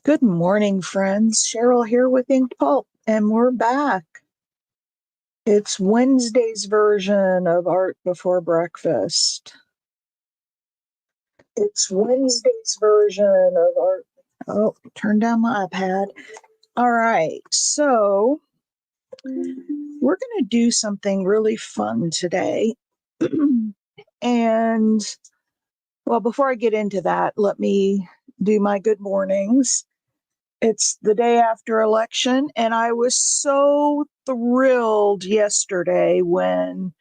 Good morning, friends. Cheryl here with Inked and we're back. It's Wednesday's version of Art Before Breakfast. It's Wednesday's version of Art. Oh, turn down my iPad. All right, so we're going to do something really fun today. And, well, before I get into that, let me do my good mornings. It's the day after election, and I was so thrilled yesterday when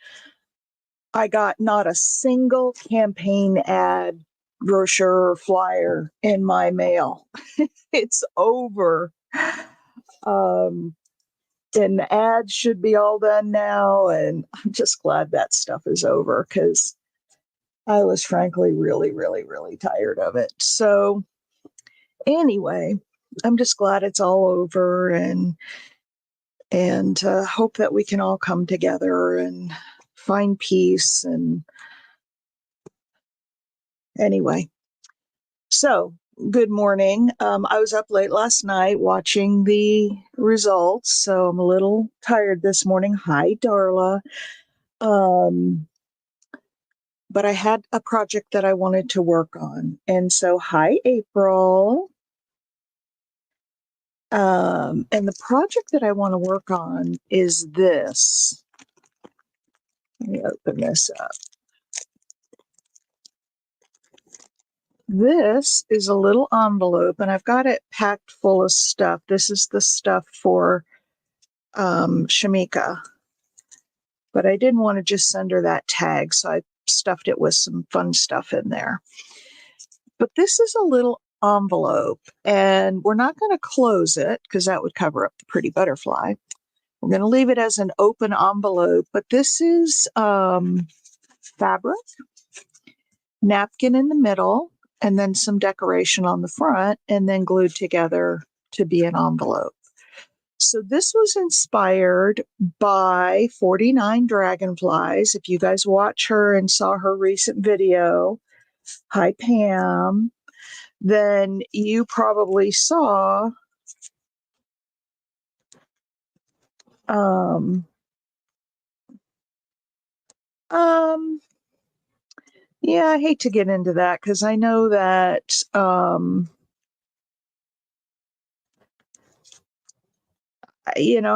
I got not a single campaign ad, brochure, or flyer in my mail. It's over. And the ads should be all done now, and I'm just glad that stuff is over because I was frankly really, really, really tired of it. So anyway, I'm just glad it's all over and hope that we can all come together and find peace. And anyway, so good morning. I was up late last night watching the results, so I'm a little tired this morning. Hi, Darla. But I had a project that I wanted to work on. And so, hi, April. And the project that I want to work on is this. Let me open this up. This is a little envelope, and I've got it packed full of stuff. This is the stuff for Shamika, but I didn't want to just send her that tag, so I stuffed it with some fun stuff in there. But this is a little envelope, and we're not going to close it because that would cover up the pretty butterfly. We're going to leave it as an open envelope, but this is fabric, napkin in the middle, and then some decoration on the front, and then glued together to be an envelope. So this was inspired by 49 Dragonflies. If you guys watch her and saw her recent video, hi Pam, then you probably saw yeah, I hate to get into that because I know that I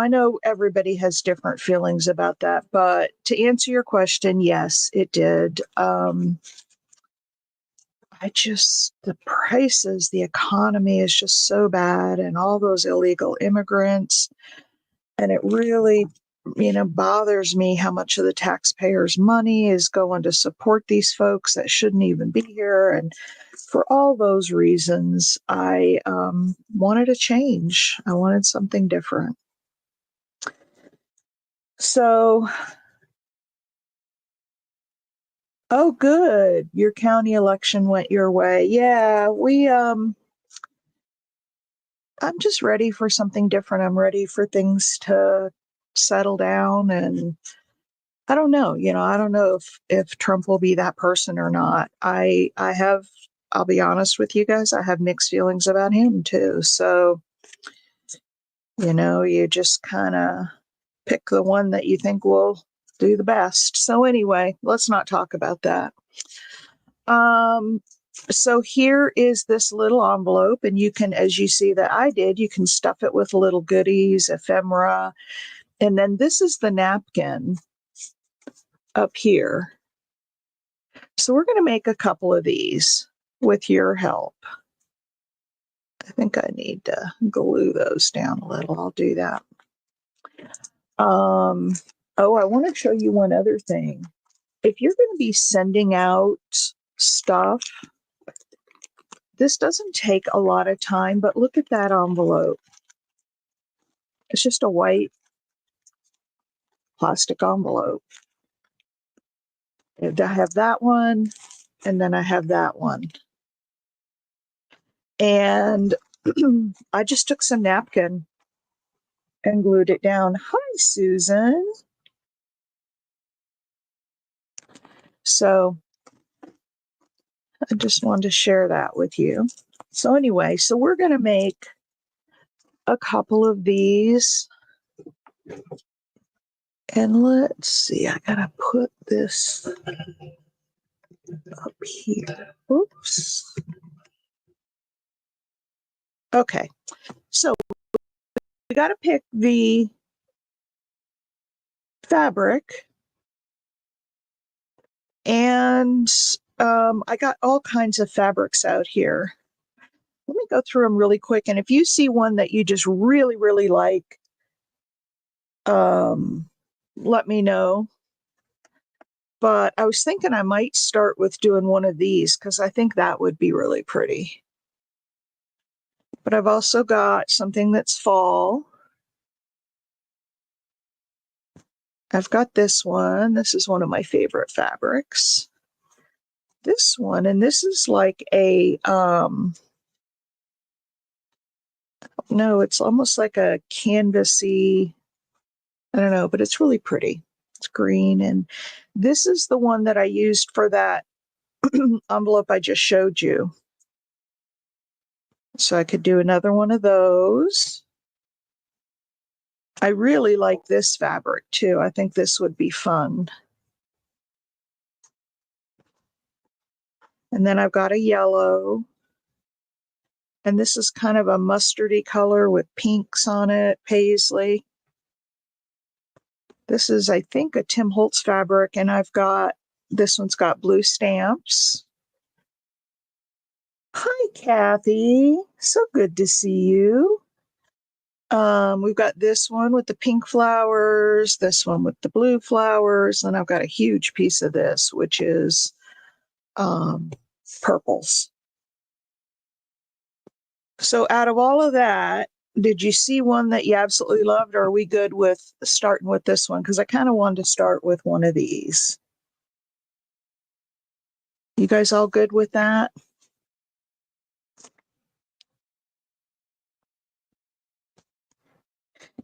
know everybody has different feelings about that, but to answer your question, yes, it did. The prices, the economy is just so bad, and all those illegal immigrants, and it really, bothers me how much of the taxpayers' money is going to support these folks that shouldn't even be here. And for all those reasons, I wanted a change. I wanted something different. So, oh, good. Your county election went your way. Yeah, I'm just ready for something different. I'm ready for things to settle down, and I don't know, I don't know if Trump will be that person or not. I'll be honest with you guys, I have mixed feelings about him too. So, you just kind of pick the one that you think will do the best. So anyway, let's not talk about that. So here is this little envelope, and you can, as you see that I did, you can stuff it with little goodies, ephemera, and then this is the napkin up here. So we're going to make a couple of these with your help. I think I need to glue those down a little. I'll do that. I want to show you one other thing. If you're going to be sending out stuff, this doesn't take a lot of time, but look at that envelope. It's just a white plastic envelope. And I have that one, and then I have that one. And I just took some napkin and glued it down. Hi, Susan. So I just wanted to share that with you. So anyway, so we're going to make a couple of these. And let's see, I gotta put this up here. Oops. Okay, so we gotta pick the fabric, and I got all kinds of fabrics out here. Let me go through them really quick, and if you see one that you just really, really like, let me know. But I was thinking I might start with doing one of these because I think that would be really pretty. But I've also got something that's fall. I've got this one. This is one of my favorite fabrics. This one, and this is like a, no, it's almost like a canvasy, I don't know, but it's really pretty. It's green. And this is the one that I used for that envelope I just showed you. So I could do another one of those. I really like this fabric too. I think this would be fun. And then I've got a yellow. And this is kind of a mustardy color with pinks on it, paisley. This is, I think, a Tim Holtz fabric, and I've got, this one's got blue stamps. Hi, Kathy. So good to see you. We've got this one with the pink flowers, this one with the blue flowers, and I've got a huge piece of this, which is purples. So out of all of that, did you see one that you absolutely loved, or are we good with starting with this one? Because I kind of wanted to start with one of these. You guys all good with that?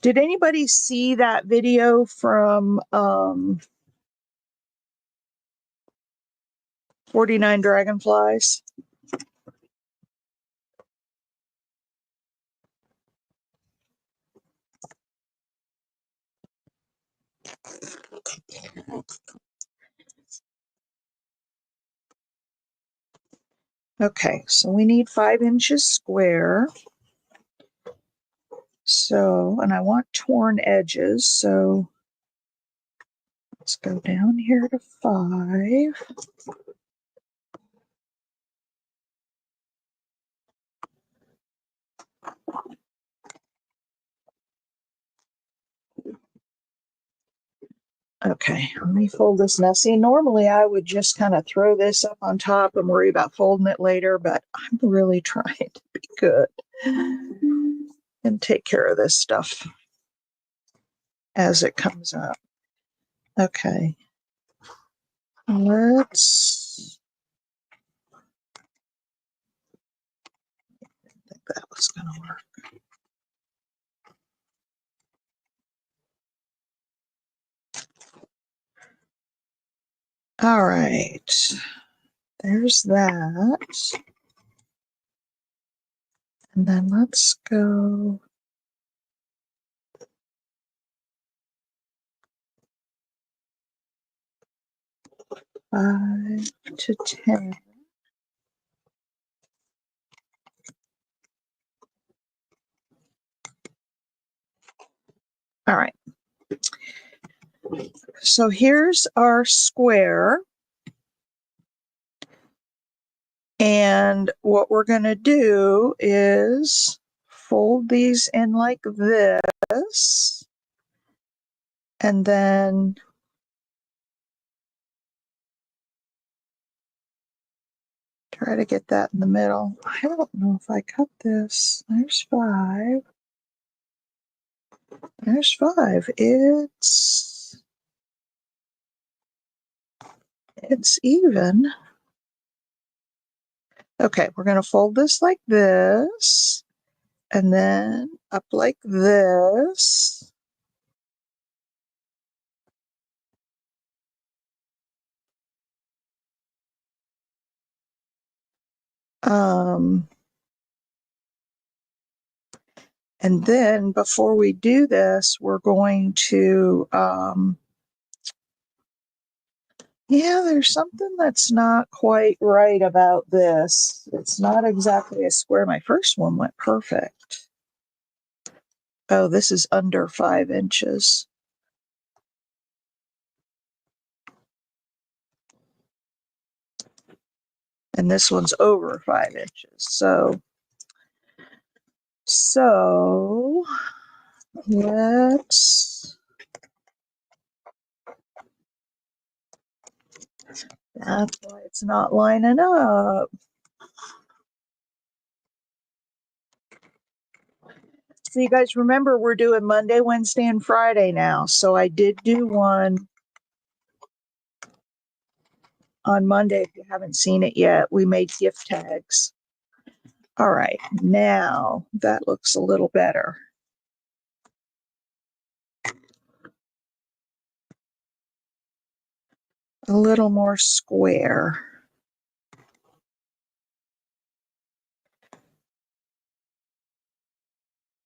Did anybody see that video from 49 Dragonflies? Okay, so we need 5 inches square. So, and I want torn edges, so let's go down here to 5. Okay, let me fold this now. See, normally I would just kind of throw this up on top and worry about folding it later, but I'm really trying to be good and take care of this stuff as it comes up. Okay, let's, I think that was going to work. All right, there's that. And then let's go 5 to 10. All right. So here's our square. And what we're going to do is fold these in like this. And then try to get that in the middle. I don't know if I cut this. There's 5. There's 5. It's even. Okay, we're going to fold this like this, and then up like this. And then before we do this, we're going to, yeah, there's something that's not quite right about this. It's not exactly a square. My first one went perfect. Oh, this is under 5 inches. And this one's over 5 inches. So let's, that's why it's not lining up. So you guys remember we're doing Monday, Wednesday, and Friday now. So I did do one on Monday. If you haven't seen it yet, we made gift tags. All right, now that looks a little better. A little more square.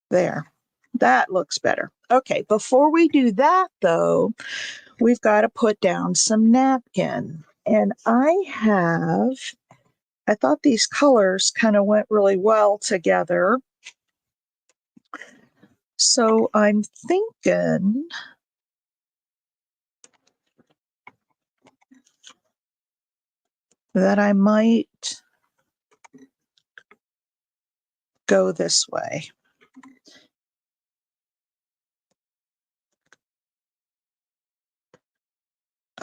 There. That looks better. Okay, before we do that though, we've got to put down some napkin. And I thought these colors kind of went really well together. So I'm thinking that I might go this way.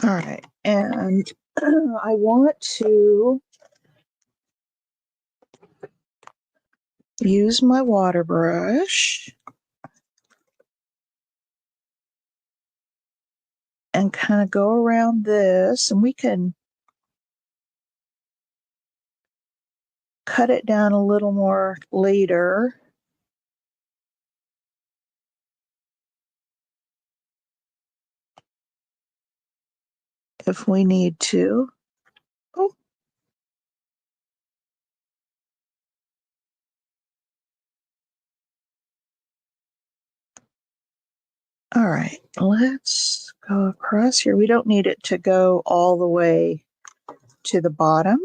All right, and I want to use my water brush and kind of go around this, and we can cut it down a little more later. If we need to. Oh. All right, let's go across here. We don't need it to go all the way to the bottom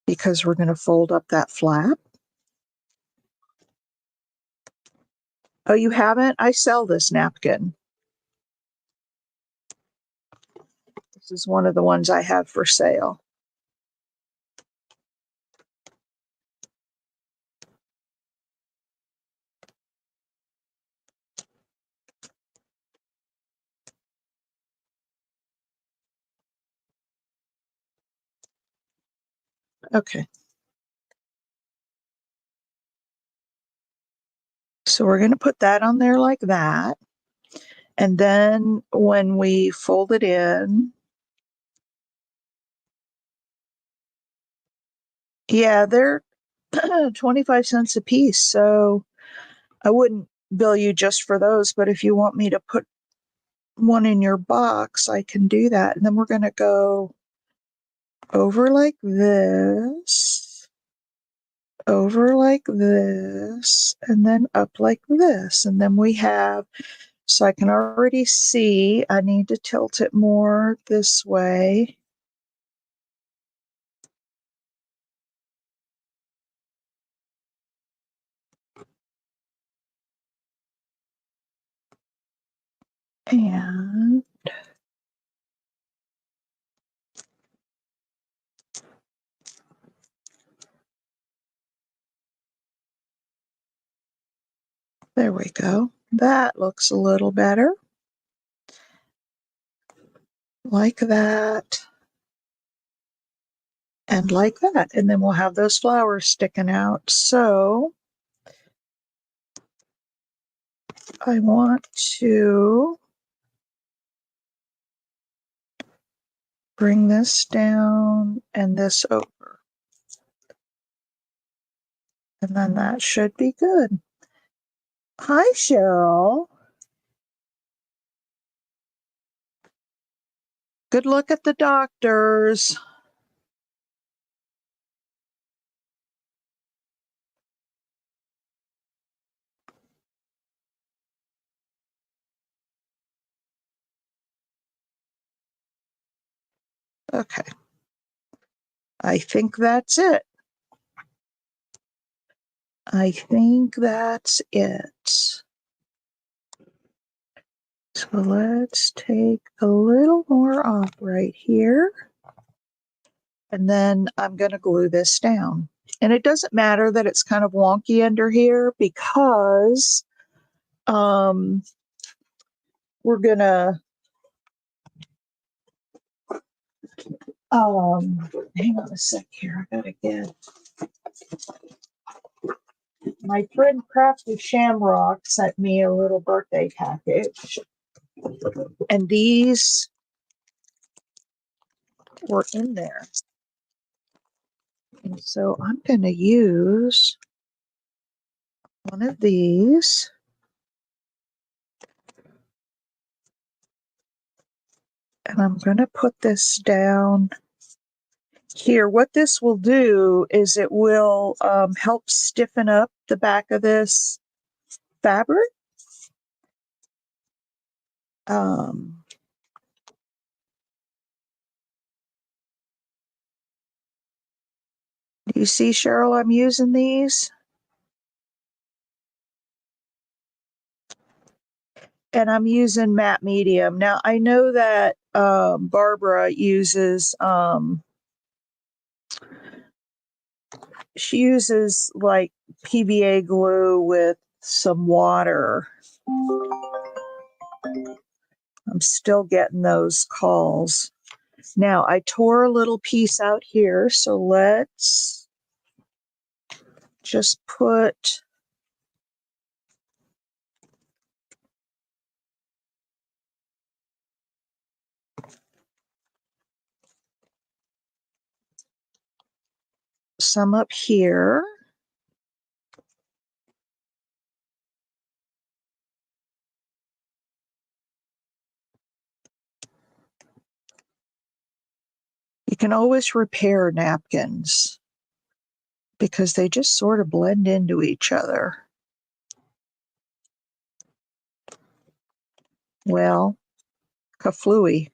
because we're going to fold up that flap. Oh, you haven't? I sell this napkin. This is one of the ones I have for sale. Okay. So we're going to put that on there like that. And then when we fold it in, yeah, they're 25 cents a piece. So I wouldn't bill you just for those, but if you want me to put one in your box, I can do that. And then we're going to go over like this, over like this, and then up like this. And then we have, so I can already see, I need to tilt it more this way. And there we go. That looks a little better. Like that. And like that. And then we'll have those flowers sticking out. So I want to bring this down and this over. And then that should be good. Hi, Cheryl. Good luck at the doctor's. Okay. I think that's it. I think that's it. So let's take a little more off right here. And then I'm going to glue this down. And it doesn't matter that it's kind of wonky under here because we're going to, hang on a sec here. I got to get my friend Crafty Shamrock sent me a little birthday package. And these were in there. And so I'm going to use one of these. And I'm going to put this down here. What this will do is it will help stiffen up the back of this fabric. Do you see, Cheryl, I'm using these? And I'm using matte medium. Now, I know that Barbara uses, she uses like PVA glue with some water. I'm still getting those calls. Now, I tore a little piece out here, so let's just put some up here. You can always repair napkins because they just sort of blend into each other. Well, kaflooey.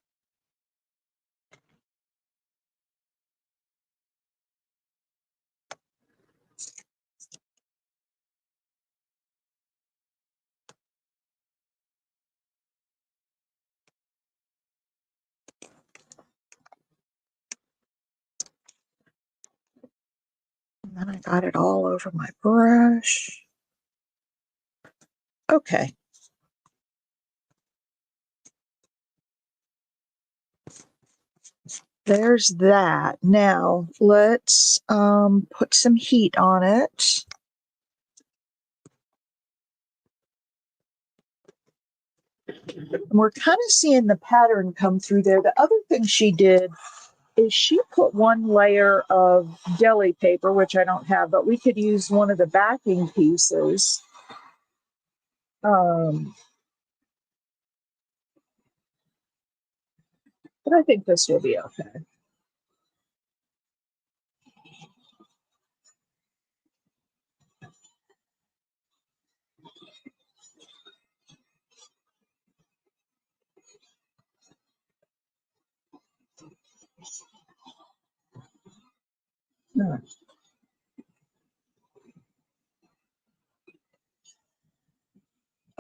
And then I got it all over my brush. Okay. There's that. Now let's put some heat on it. And we're kind of seeing the pattern come through there. The other thing she did is she put one layer of deli paper, which I don't have, but we could use one of the backing pieces. But I think this will be okay.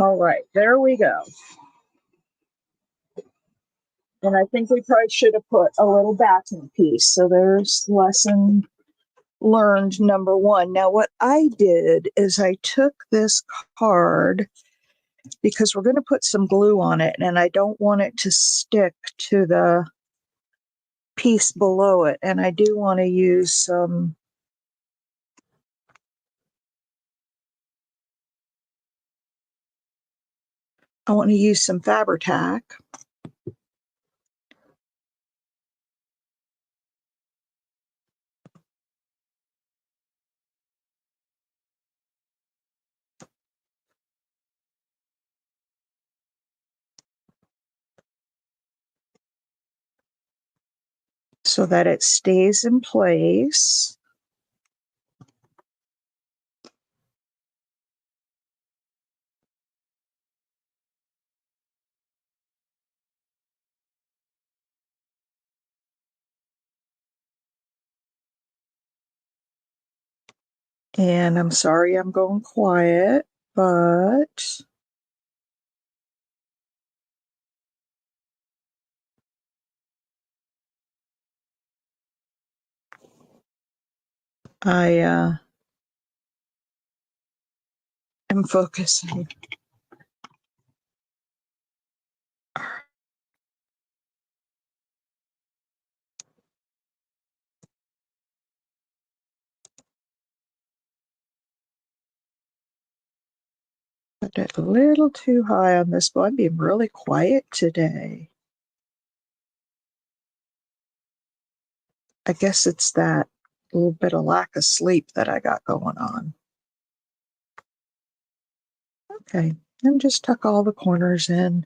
All right, there we go. And I think we probably should have put a little backing piece. So there's lesson learned number one. Now, what I did is I took this card because we're going to put some glue on it, and I don't want it to stick to the piece below it. And I do want to use some Fabri-Tac. So that it stays in place. And I'm sorry I'm going quiet, but I am focusing. Put it a little too high on this one. I'm being really quiet today. I guess it's that little bit of lack of sleep that I got going on. Okay, and just tuck all the corners in.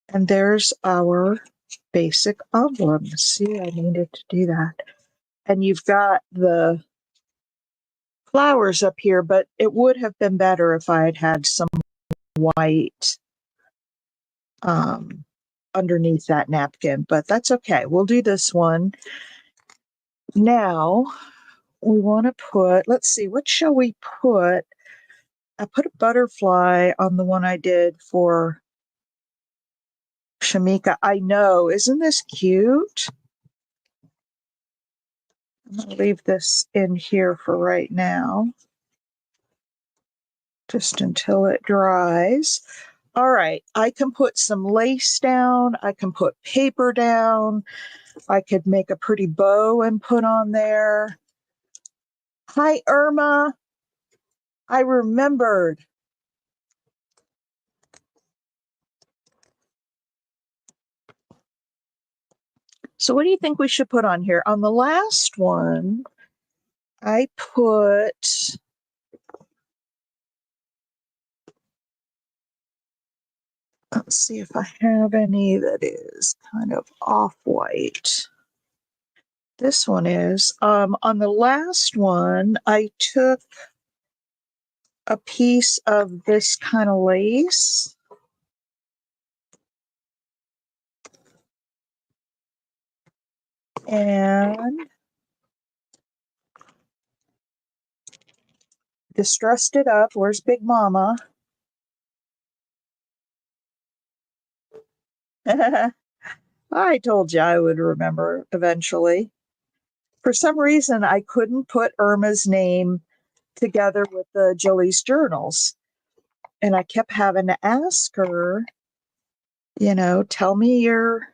And there's our basic emblem. See, I needed to do that. And you've got the flowers up here, but it would have been better if I had had some white underneath that napkin, but that's okay. We'll do this one. Now we want to put, let's see, what shall we put? I put a butterfly on the one I did for Shamika. I know, isn't this cute? I'm going to leave this in here for right now, just until it dries. All right, I can put some lace down. I can put paper down. I could make a pretty bow and put on there. Hi, Irma. I remembered. So what do you think we should put on here? On the last one, I put, let's see if I have any that is kind of off-white. This one is. On the last one, I took a piece of this kind of lace. And distressed it up. Where's Big Mama? I told you I would remember eventually. For some reason, I couldn't put Irma's name together with the Julie's journals. And I kept having to ask her, tell me your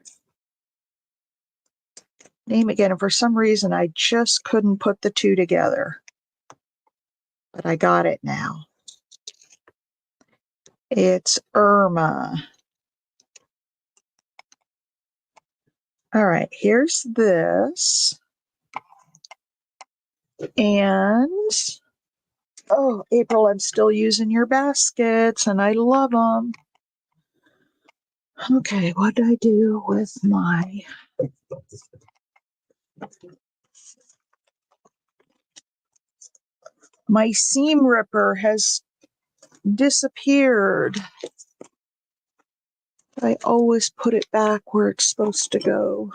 name again. And for some reason, I just couldn't put the two together. But I got it now. It's Irma. All right, here's this. And, oh, April, I'm still using your baskets and I love them. Okay, what did I do with my seam ripper has disappeared. I always put it back where it's supposed to go.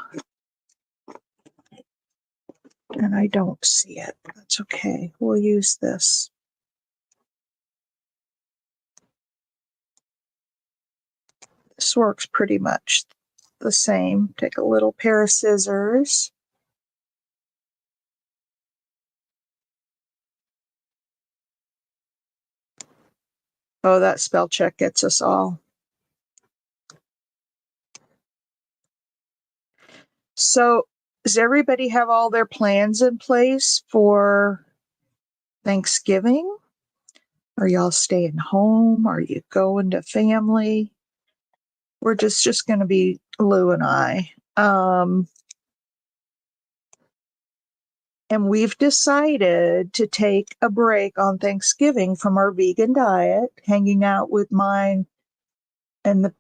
And I don't see it. That's okay. We'll use this. This works pretty much the same. Take a little pair of scissors. Oh, that spell check gets us all. So, does everybody have all their plans in place for Thanksgiving? Are y'all staying home? Are you going to family? We're just going to be Lou and I. And we've decided to take a break on Thanksgiving from our vegan diet, hanging out with mine and the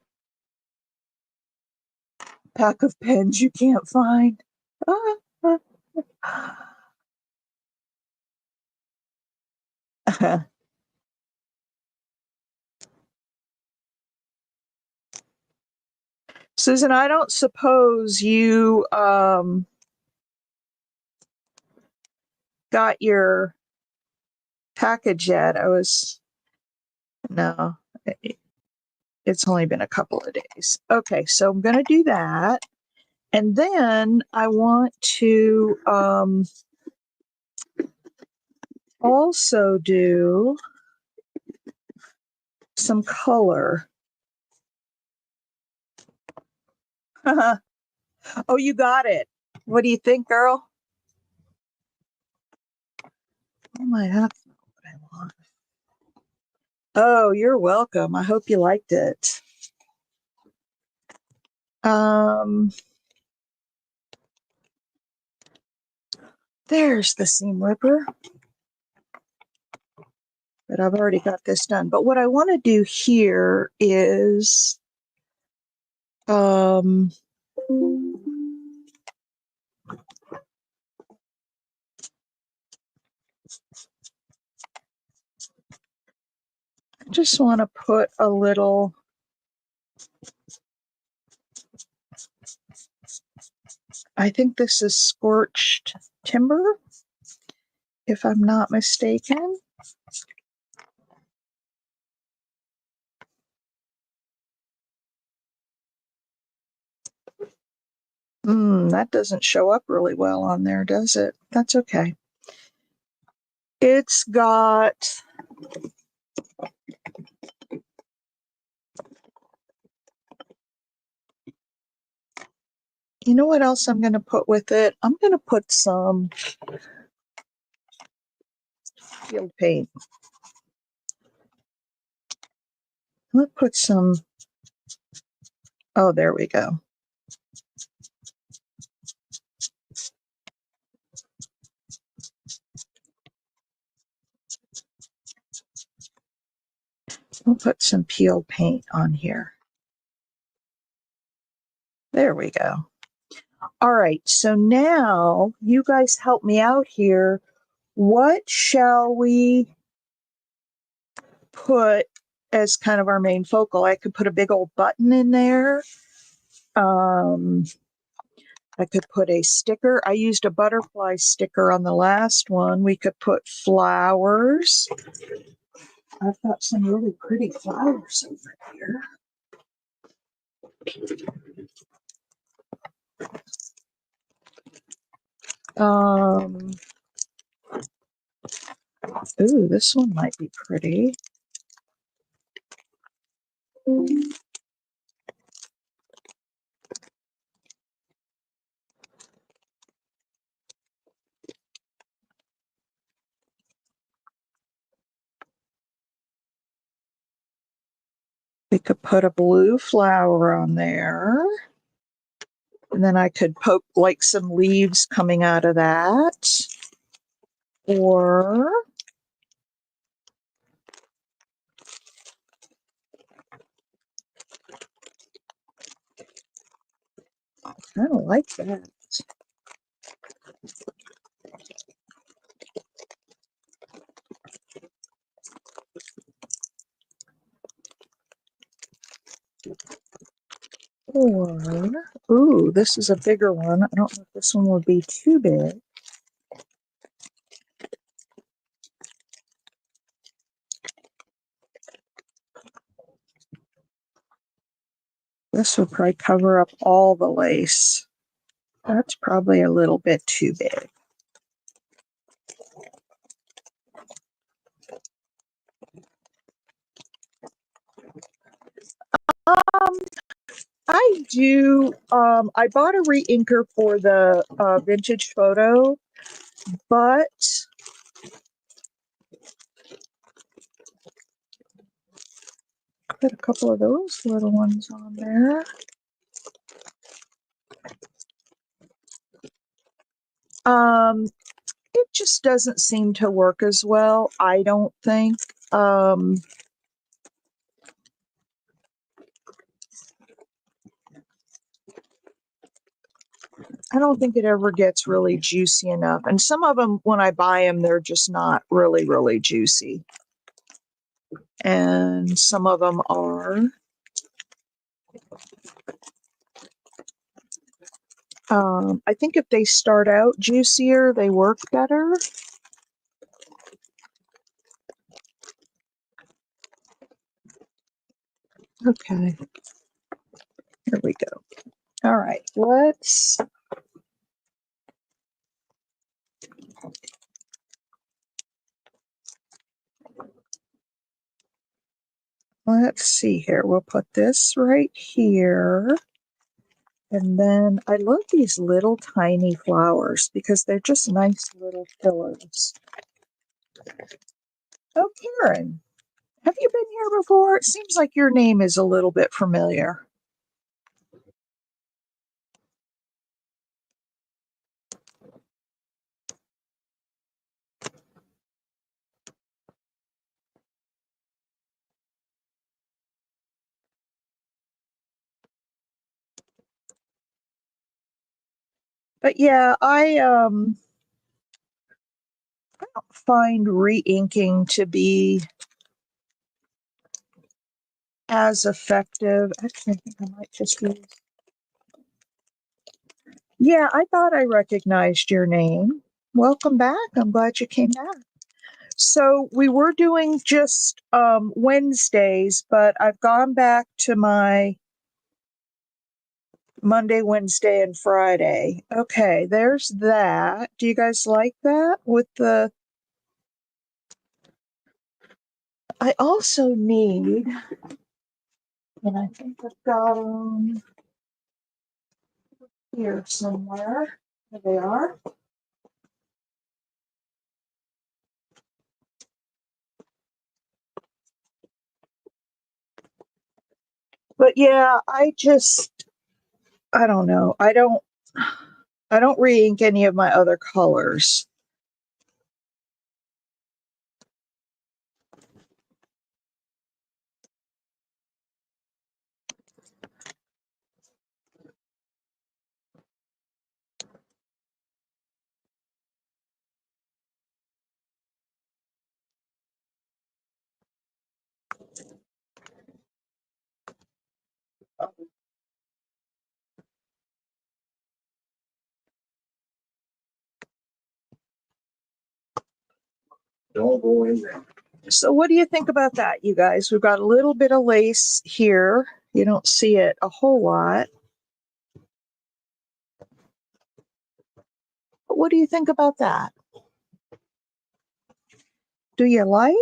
pack of pens you can't find. Susan, I don't suppose you got your package yet. No, it's only been a couple of days. Okay, so I'm going to do that. And then I want to also do some color. Oh, you got it. What do you think, girl? Oh my, that's not what I want. Oh, you're welcome. I hope you liked it. There's the seam ripper. But I've already got this done. But what I want to do here is I just want to put a little I think this is scorched timber, if I'm not mistaken. That doesn't show up really well on there, does it? That's okay. It's got you know what else I'm going to put with it? I'm going to put some field paint. Let's put some, oh, there we go. We'll put some peeled paint on here. There we go. All right, so now you guys help me out here. What shall we put as kind of our main focal? I could put a big old button in there. I could put a sticker. I used a butterfly sticker on the last one. We could put flowers. I've got some really pretty flowers over here. Ooh, this one might be pretty. We could put a blue flower on there. And then I could poke like some leaves coming out of that. Or I kind of like that. Or, ooh, this is a bigger one. I don't know if this one would be too big. This would probably cover up all the lace. That's probably a little bit too big. I bought a re-inker for the vintage photo, but put a couple of those little ones on there. It just doesn't seem to work as well, I don't think. I don't think it ever gets really juicy enough. And some of them, when I buy them, they're just not really, really juicy. And some of them are. I think if they start out juicier, they work better. Okay, here we go. All right, let's see here. We'll put this right here. And then I love these little tiny flowers because they're just nice little fillers. Oh, Karen, have you been here before? It seems like your name is a little bit familiar. But yeah, I don't find re-inking to be as effective. Actually, I think I might just use. Yeah, I thought I recognized your name. Welcome back. I'm glad you came back. So we were doing just Wednesdays, but I've gone back to my Monday, Wednesday, and Friday. Okay, there's that. Do you guys like that with the? I also need, and I think I've got them here somewhere. There they are. But yeah, I don't know. I don't re-ink any of my other colors. Don't go in there. So what do you think about that, you guys? We've got a little bit of lace here. You don't see it a whole lot. But what do you think about that? Do you like?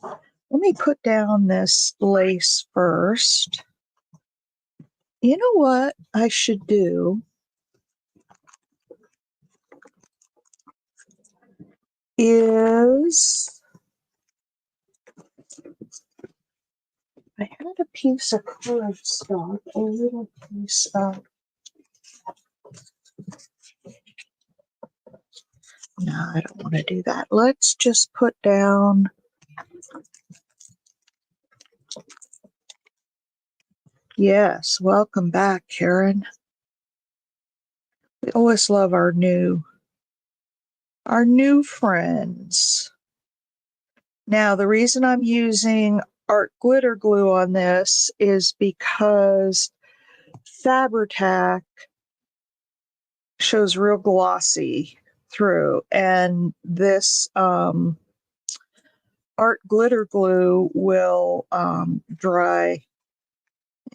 Let me put down this lace first. You know what I should do is I had a piece of cardstock, a little piece of. No, I don't want to do that. Let's just put down. Yes, welcome back, Karen. We always love our new friends. Now, the reason I'm using art glitter glue on this is because Fabri-Tac shows real glossy through, and this art glitter glue will dry.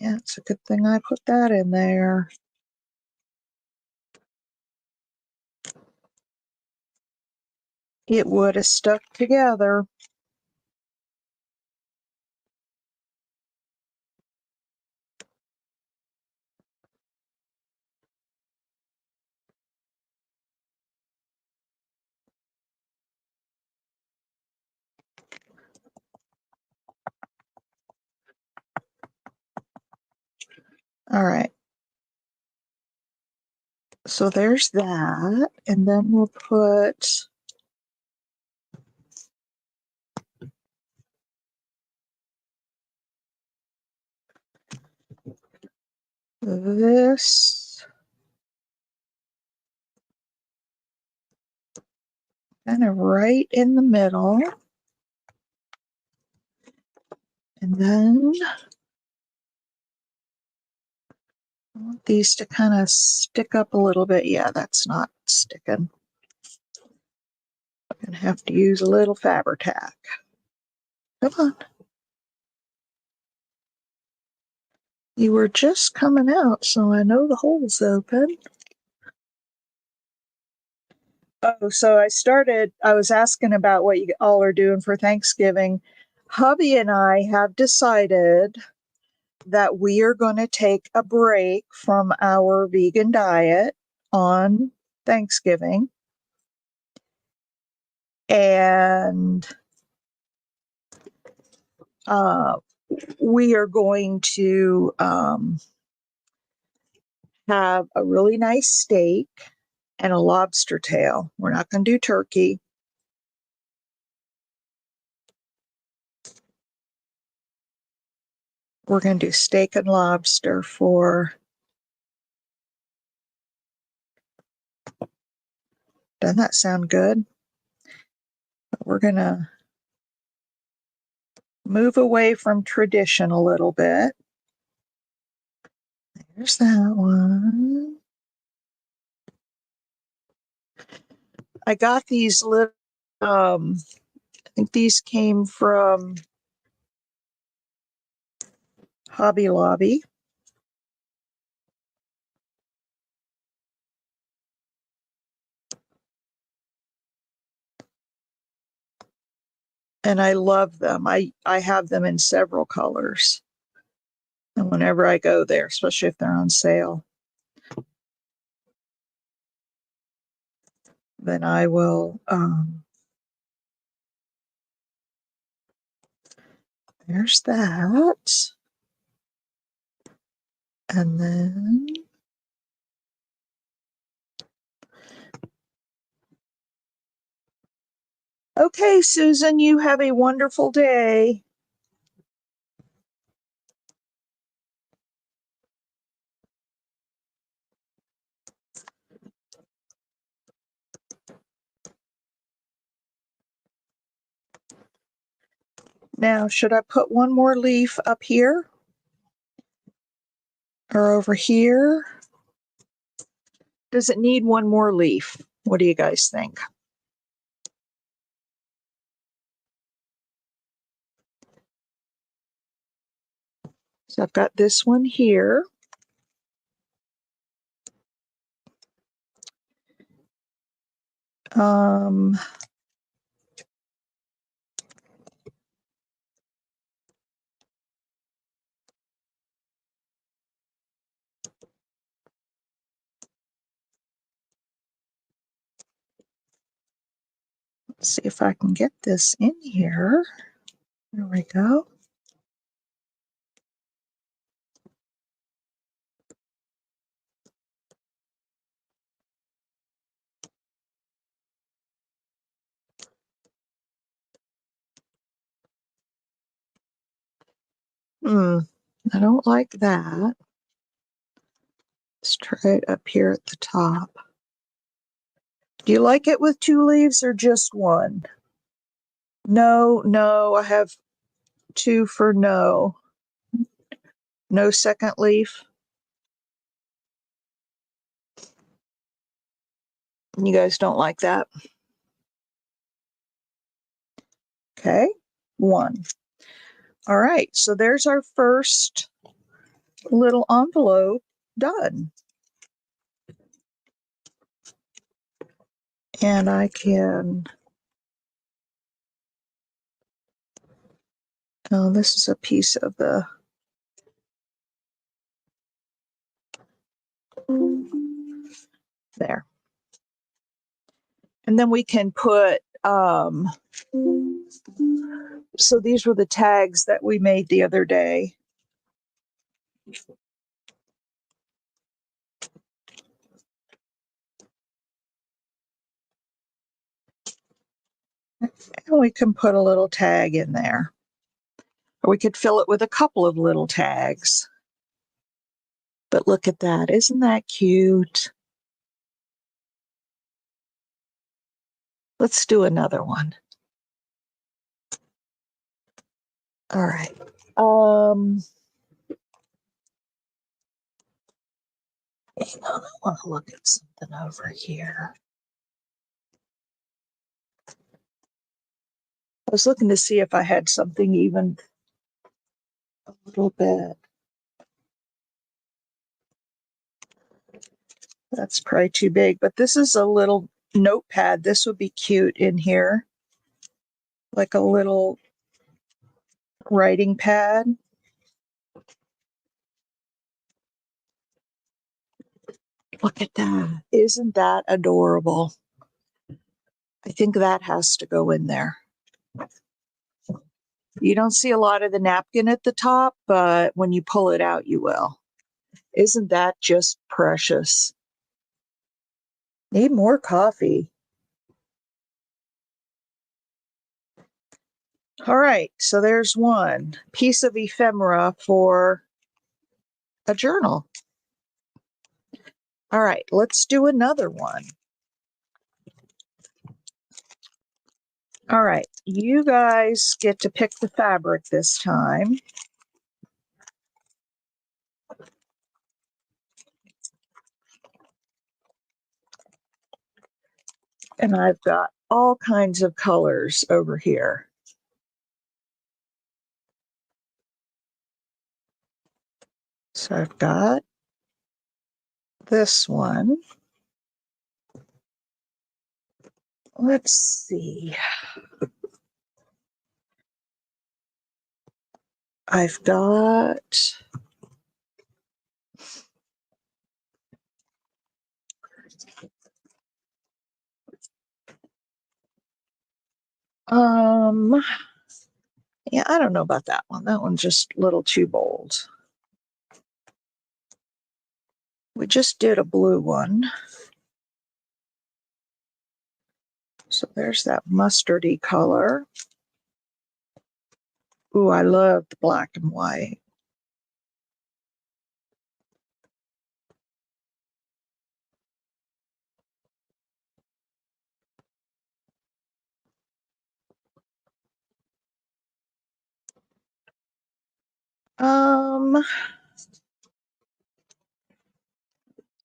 Yeah, it's a good thing I put that in there. It would have stuck together. All right. So there's that. And then we'll put this kind of right in the middle. And then I want these to kind of stick up a little bit. Yeah, that's not sticking. I'm going to have to use a little Fabri-Tac. Come on. You were just coming out, so I know the hole's open. Oh, so I was asking about what you all are doing for Thanksgiving. Hubby and I have decided that we are going to take a break from our vegan diet on Thanksgiving. And uh, we are going to have a really nice steak and a lobster tail. We're not going to do turkey. We're going to do steak and lobster for, doesn't that sound good? We're going to move away from tradition a little bit. There's that one. I got these little, I think these came from Hobby Lobby. And I love them. I have them in several colors. And whenever I go there, especially if they're on sale, then I will, there's that. And then, okay, Susan, you have a wonderful day. Now, should I put one more leaf up here or over here? Does it need one more leaf? What do you guys think? So I've got this one here. Um, let's see if I can get this in here. There we go. I don't like that. Let's try it up here at the top. Do you like it with two leaves or just one? No, I have two for no. No second leaf. You guys don't like that? Okay, one. All right, so there's our first little envelope done. And I can, oh, this is a piece of the, there. And then we can put, so these were the tags that we made the other day. And we can put a little tag in there. Or we could fill it with a couple of little tags. But look at that. Isn't that cute? Let's do another one. All right. Hang on, I want to look at something over here. I was looking to see if I had something even a little bit. That's probably too big, but this is a little notepad. This would be cute in here, like a little writing pad. Look at that. Isn't that adorable? I think that has to go in there. You don't see a lot of the napkin at the top, but when you pull it out, you will. Isn't that just precious? Need more coffee. All right, so there's one piece of ephemera for a journal. All right, let's do another one. All right, you guys get to pick the fabric this time. And I've got all kinds of colors over here. So I've got this one. Let's see. I've got yeah, I don't know about that one. That one's just a little too bold. We just did a blue one. So there's that mustardy color. Ooh, I love the black and white.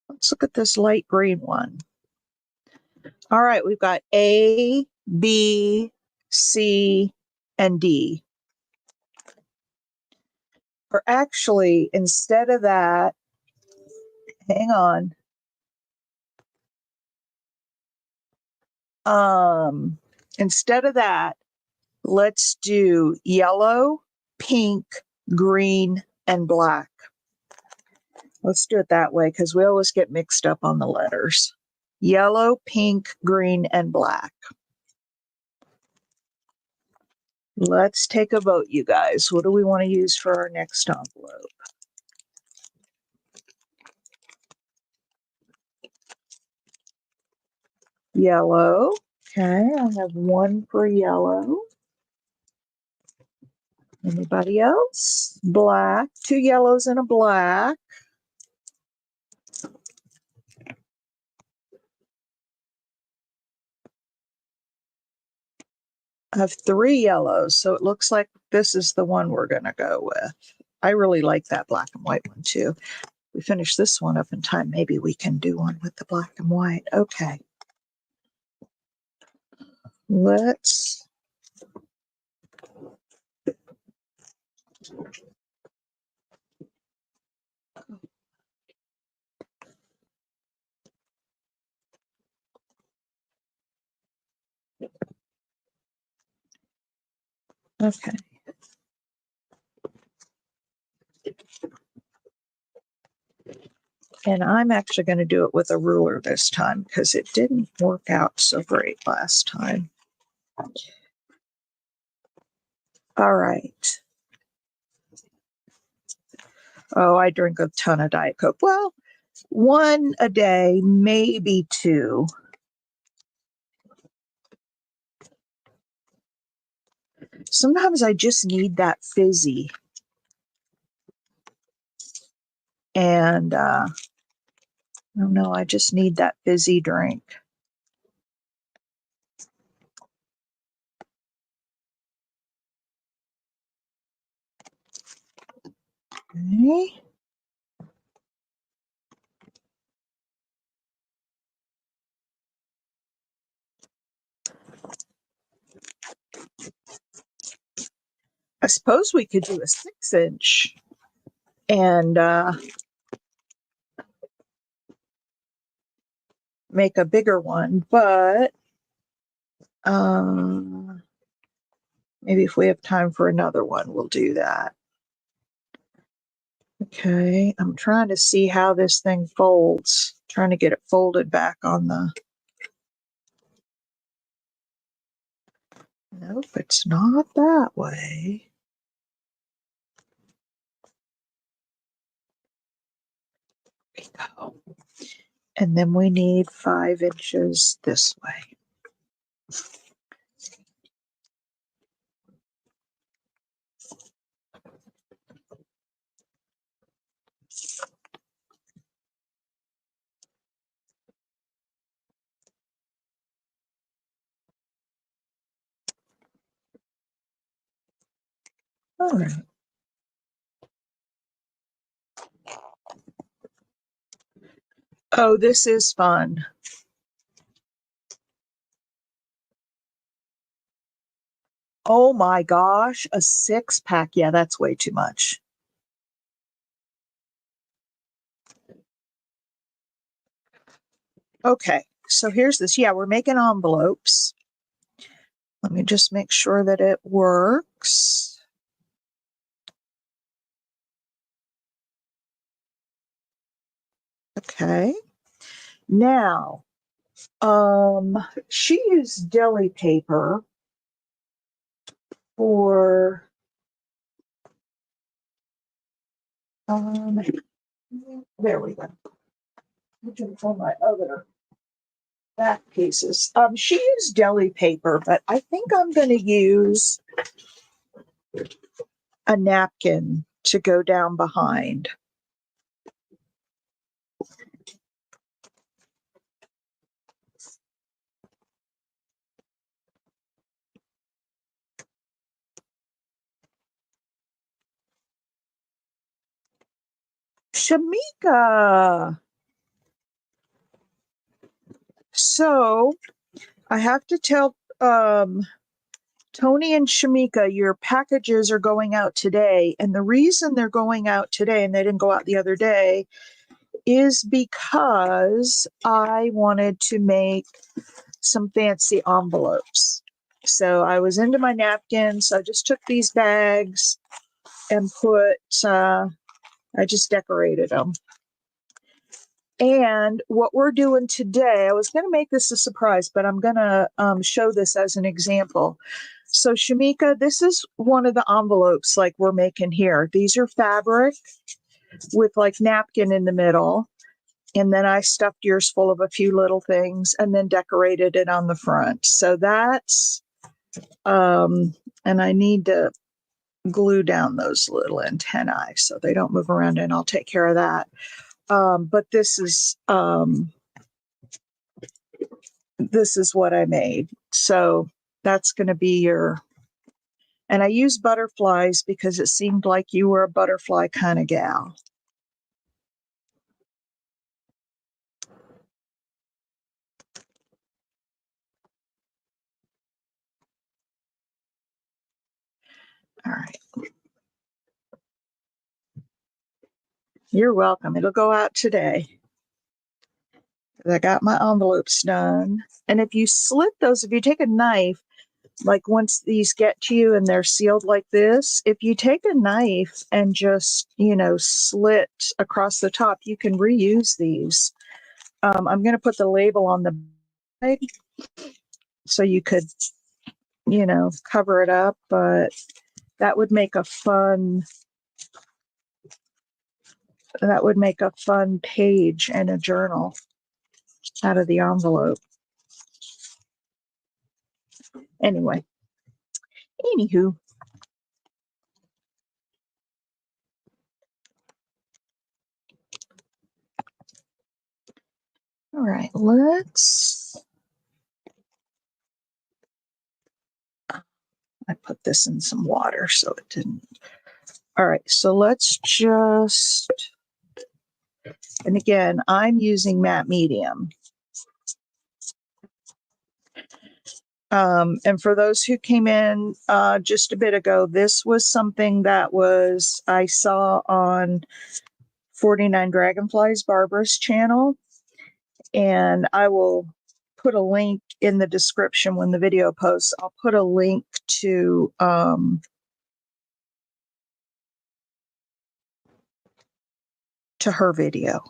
Let's look at this light green one. All right, we've got A, B, C, and D. Or actually, instead of that, hang on. Instead of that, let's do yellow, pink, green, and black. Let's do it that way because we always get mixed up on the letters. Yellow, pink, green, and black. Let's take a vote, you guys. What do we want to use for our next envelope? Yellow. Okay, I have one for yellow. Anybody else? Black. Two yellows and a black. I have three yellows, so it looks like this is the one we're going to go with. I really like that black and white one too. We finish this one up in time. Maybe we can do one with the black and white. Okay. Let's okay. And I'm actually going to do it with a ruler this time because it didn't work out so great last time. All right. Oh, I drink a ton of Diet Coke. Well, one a day, maybe two. Sometimes I just need that fizzy. And I don't know, I just need that fizzy drink. Okay. I suppose we could do a 6-inch and make a bigger one, but maybe if we have time for another one, we'll do that. Okay, I'm trying to see how this thing folds, trying to get it folded back on the... Nope, it's not that way. There we go. And then we need 5 inches this way. All right. Oh, this is fun. Oh my gosh, a 6-pack. Yeah, that's way too much. Okay, so here's this. Yeah, we're making envelopes. Let me just make sure that it works. Okay. Now, she used deli paper for there we go. For my other back pieces. She used deli paper, but I think I'm going to use a napkin to go down behind. Shamika. So I have to tell Tony and Shamika, your packages are going out today. And the reason they're going out today and they didn't go out the other day is because I wanted to make some fancy envelopes. So I was into my napkins. I just took these bags and I just decorated them. And what we're doing today, I was going to make this a surprise, but I'm going to show this as an example. So Shamika, this is one of the envelopes like we're making here. These are fabric with like napkin in the middle. And then I stuffed yours full of a few little things and then decorated it on the front. So that's, and I need to glue down those little antennae so they don't move around, and I'll take care of that. But this is what I made. So that's going to be your, and I used butterflies because it seemed like you were a butterfly kind of gal. All right. You're welcome. It'll go out today. I got my envelopes done. And if you slit those, if you take a knife, like once these get to you and they're sealed like this, if you take a knife and just, slit across the top, you can reuse these. I'm going to put the label on the bag so you could, cover it up, but that would make a fun page in a journal out of the envelope. Anyway, anywho. All right, I put this in some water so it didn't. All right, so let's just, and again, I'm using matte medium. And for those who came in just a bit ago, this was something that I saw on 49 Dragonflies Barbara's channel. And I will put a link in the description when the video posts. I'll put a link to her video.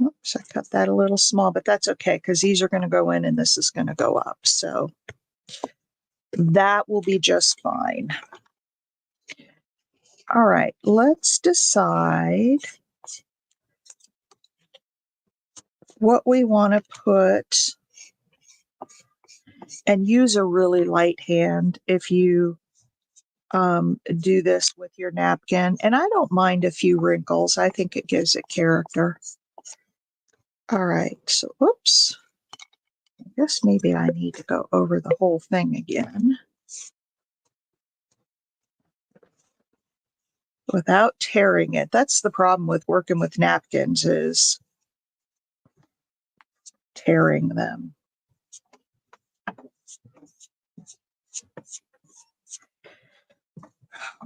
Oops, I cut that a little small, but that's okay because these are going to go in and this is going to go up. So that will be just fine. All right, let's decide what we want to put and use a really light hand if you do this with your napkin. And I don't mind a few wrinkles. I think it gives it character. All right, so oops. I guess maybe I need to go over the whole thing again without tearing it. That's the problem with working with napkins, is tearing them.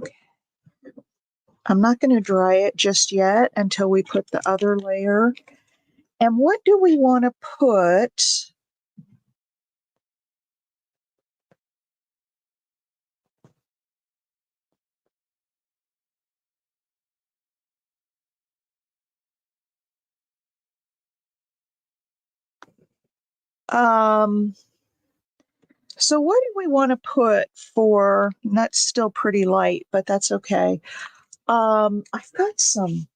Okay. I'm not going to dry it just yet until we put the other layer. And what do we want to put? So what do we want to put for, and that's still pretty light, but that's okay. I've got some,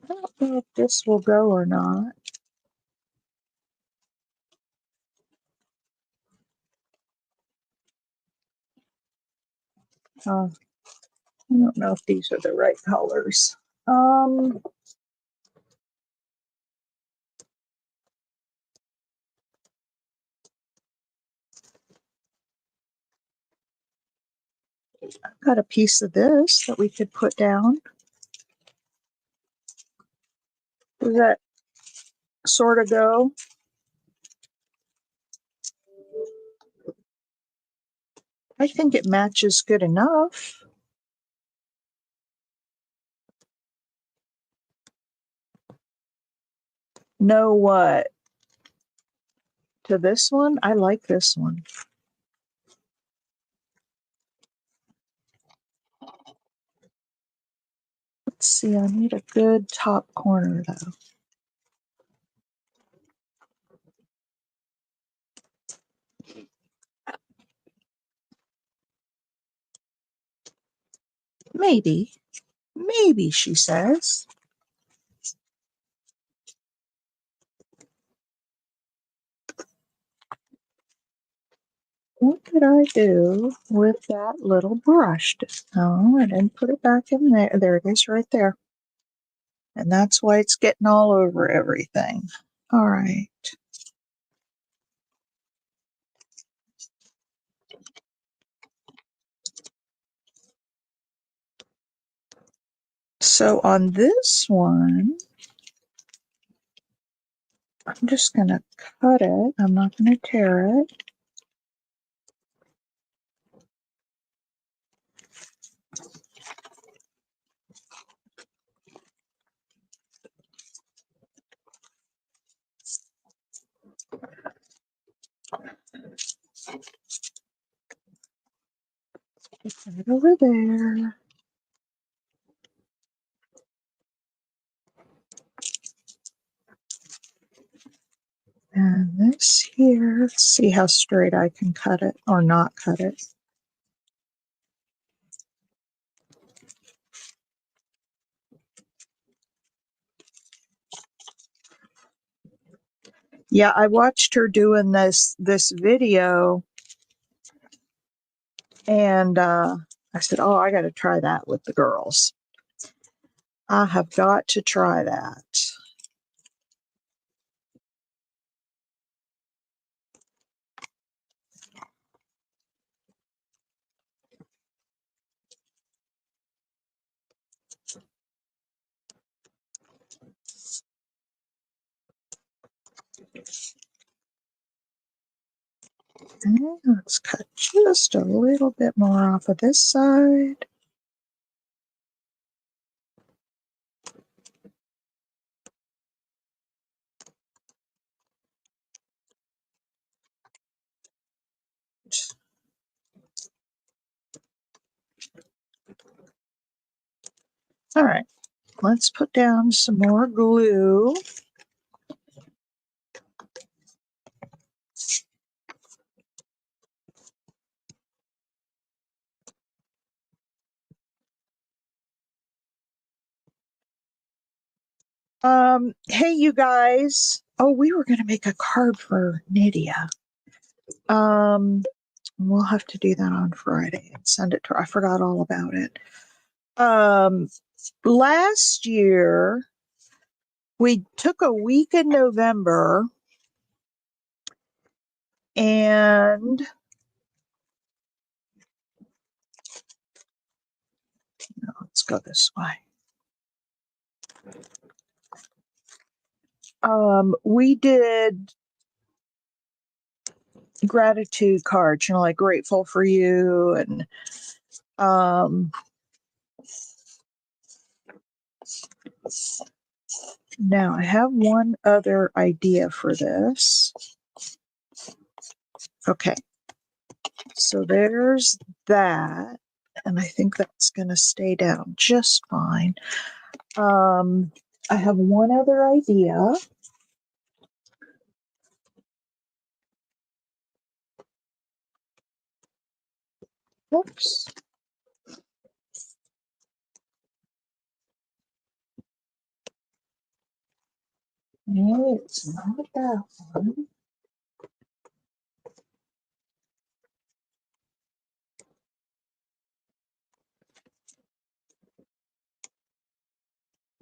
I don't know if this will go or not. I don't know if these are the right colors. I've got a piece of this that we could put down. Does that sort of go? I think it matches good enough. Know what? To this one? I like this one. Let's see, I need a good top corner though. Maybe. Maybe, she says. What did I do with that little brush? Oh, I didn't put it back in there. There it is right there. And that's why it's getting all over everything. All right. So on this one, I'm just going to cut it. I'm not going to tear it. Put it over there. And this here. See how straight I can cut it or not cut it. Yeah, I watched her doing this video, and I said, "Oh, I got to try that with the girls. I have got to try that." Okay, let's cut just a little bit more off of this side. All right, let's put down some more glue. Hey, you guys. Oh, we were going to make a card for Nydia. We'll have to do that on Friday and send it to her. I forgot all about it. Last year, we took a week in November and let's go this way. We did gratitude cards, like grateful for you. And now I have one other idea for this. Okay, so there's that. And I think that's going to stay down just fine. I have one other idea. Oops. No, it's not that one.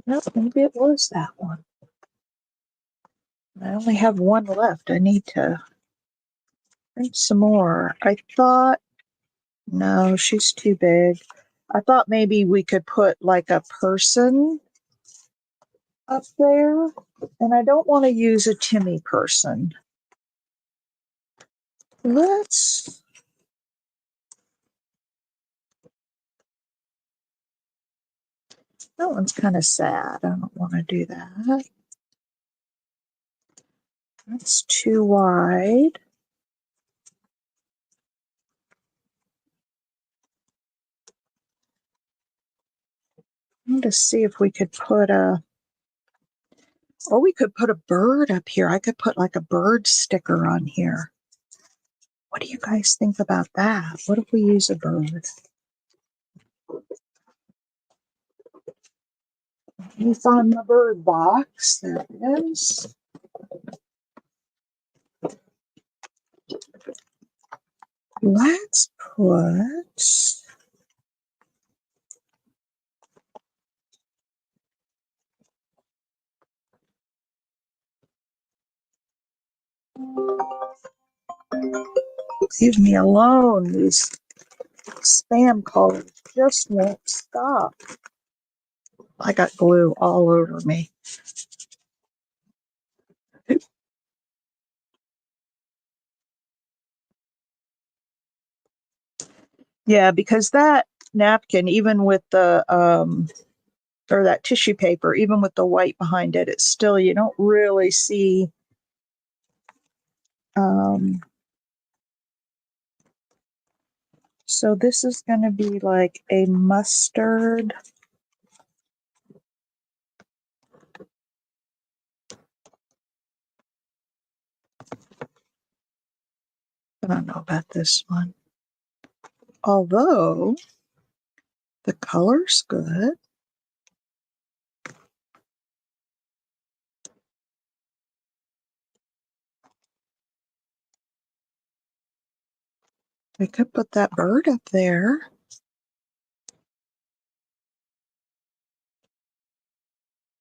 No, maybe it was that one. I only have one left. I need to print some more. I thought, no, she's too big. I thought maybe we could put like a person up there. And I don't want to use a Timmy person. Let's. That one's kind of sad. I don't want to do that. That's too wide. I want to see if we could put a. Or we could put a bird up here. I could put like a bird sticker on here. What do you guys think about that? What if we use a bird? You found the bird box. There it is. Let's put. Leave me alone. These spam calls just won't stop. I got glue all over me. Yeah, because that napkin, even with the or that tissue paper, even with the white behind it, it's still, you don't really see so this is going to be like a mustard. I don't know about this one. Although the color's good. We could put that bird up there.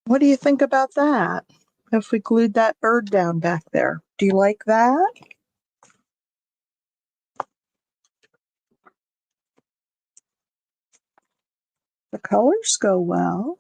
What do you think about that? If we glued that bird down back there. Do you like that? The colors go well.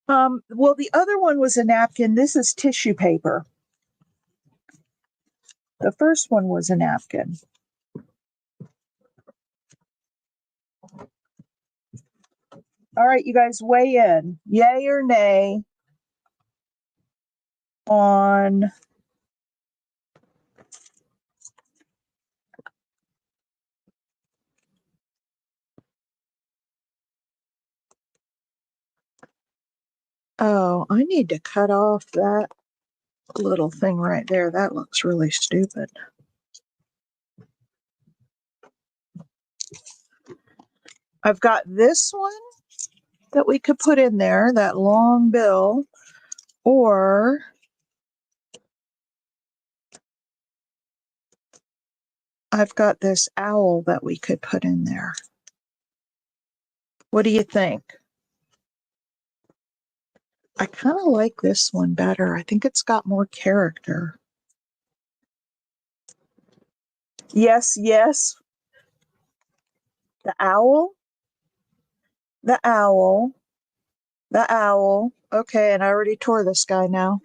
Well, the other one was a napkin. This is tissue paper. The first one was a napkin. All right, you guys weigh in. Yay or nay on oh, I need to cut off that little thing right there. That looks really stupid. I've got this one that we could put in there, that long bill, or I've got this owl that we could put in there. What do you think? I kind of like this one better. I think it's got more character. Yes, yes. The owl, the owl, the owl. Okay, and I already tore this guy now.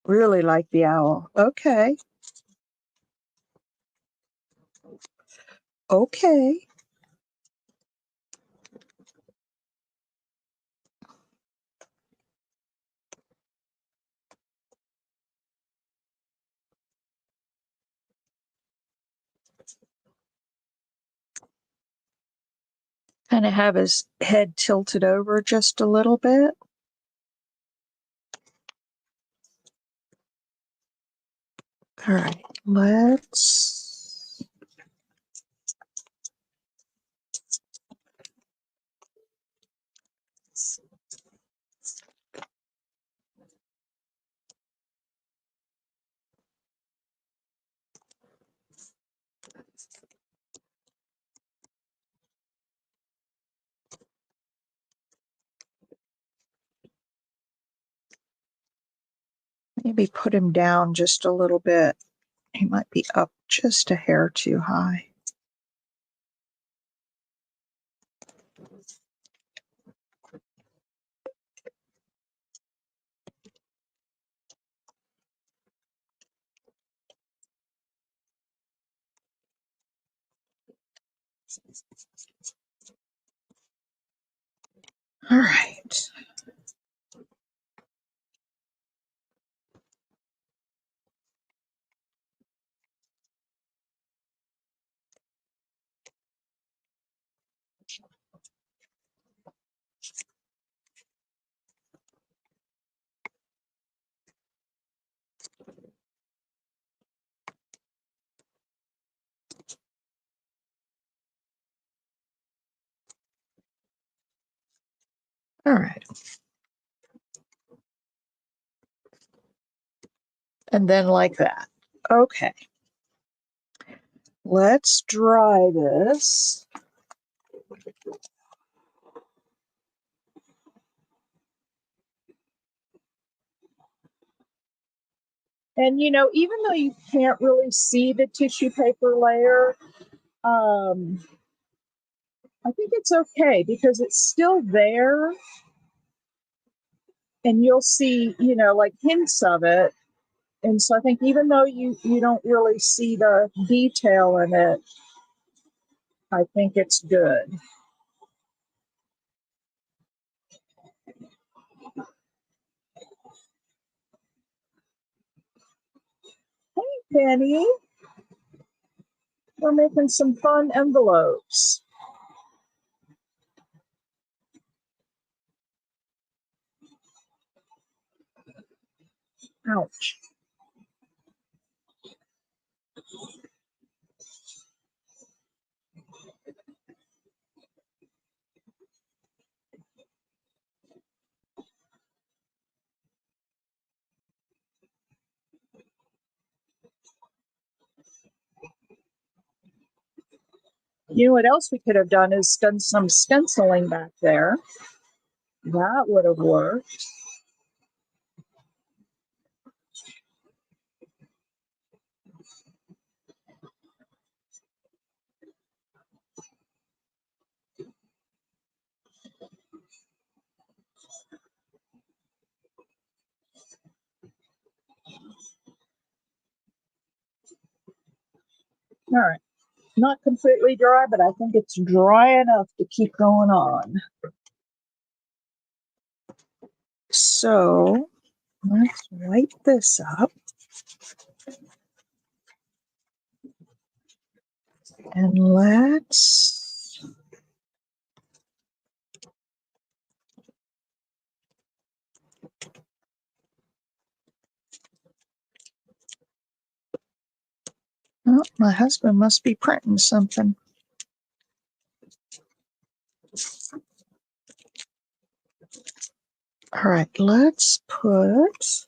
Really like the owl. Okay. Okay. Kind of have his head tilted over just a little bit. All right, let's maybe put him down just a little bit. He might be up just a hair too high. All right. All right. And then like that. Okay. Let's dry this. And you know, even though you can't really see the tissue paper layer, I think it's okay because it's still there and you'll see, you know, like hints of it. And so I think even though you don't really see the detail in it, I think it's good. Hey, Penny, we're making some fun envelopes. Ouch. You know what else we could have done is done some stenciling back there. That would have worked. All right. Not completely dry, but I think it's dry enough to keep going on. So let's wipe this up. And let's oh, my husband must be printing something. All right, let's put.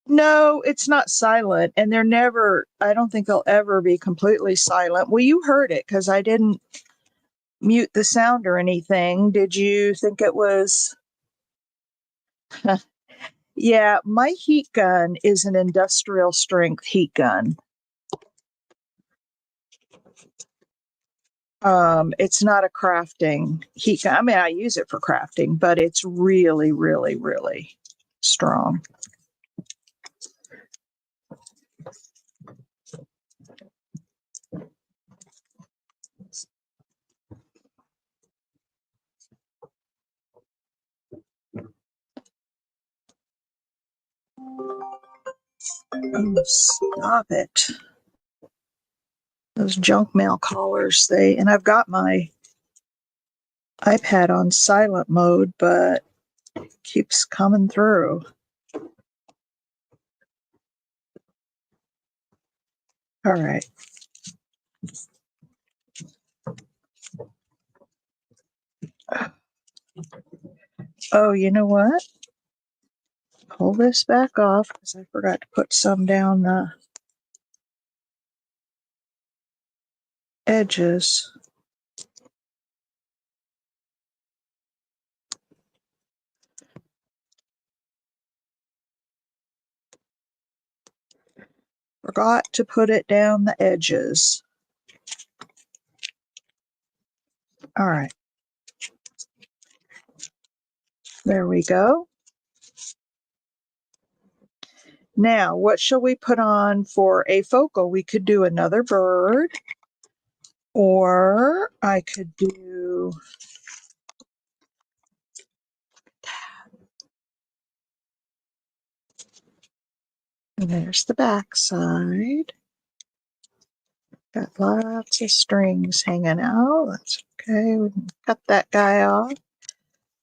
No, it's not silent, and they're never, I don't think they'll ever be completely silent. Well, you heard it because I didn't mute the sound or anything. Did you think it was? Yeah, my heat gun is an industrial strength heat gun. It's not a crafting heat gun. I mean, I use it for crafting, but it's really, really, really strong. Oh, stop it. Those junk mail callers, and I've got my iPad on silent mode, but it keeps coming through. All right. Oh, you know what? Pull this back off because I forgot to put some down the edges. Forgot to put it down the edges. All right. There we go. Now, what shall we put on for a focal? We could do another bird, or I could do. And there's the back side. Got lots of strings hanging out. That's okay. We can cut that guy off.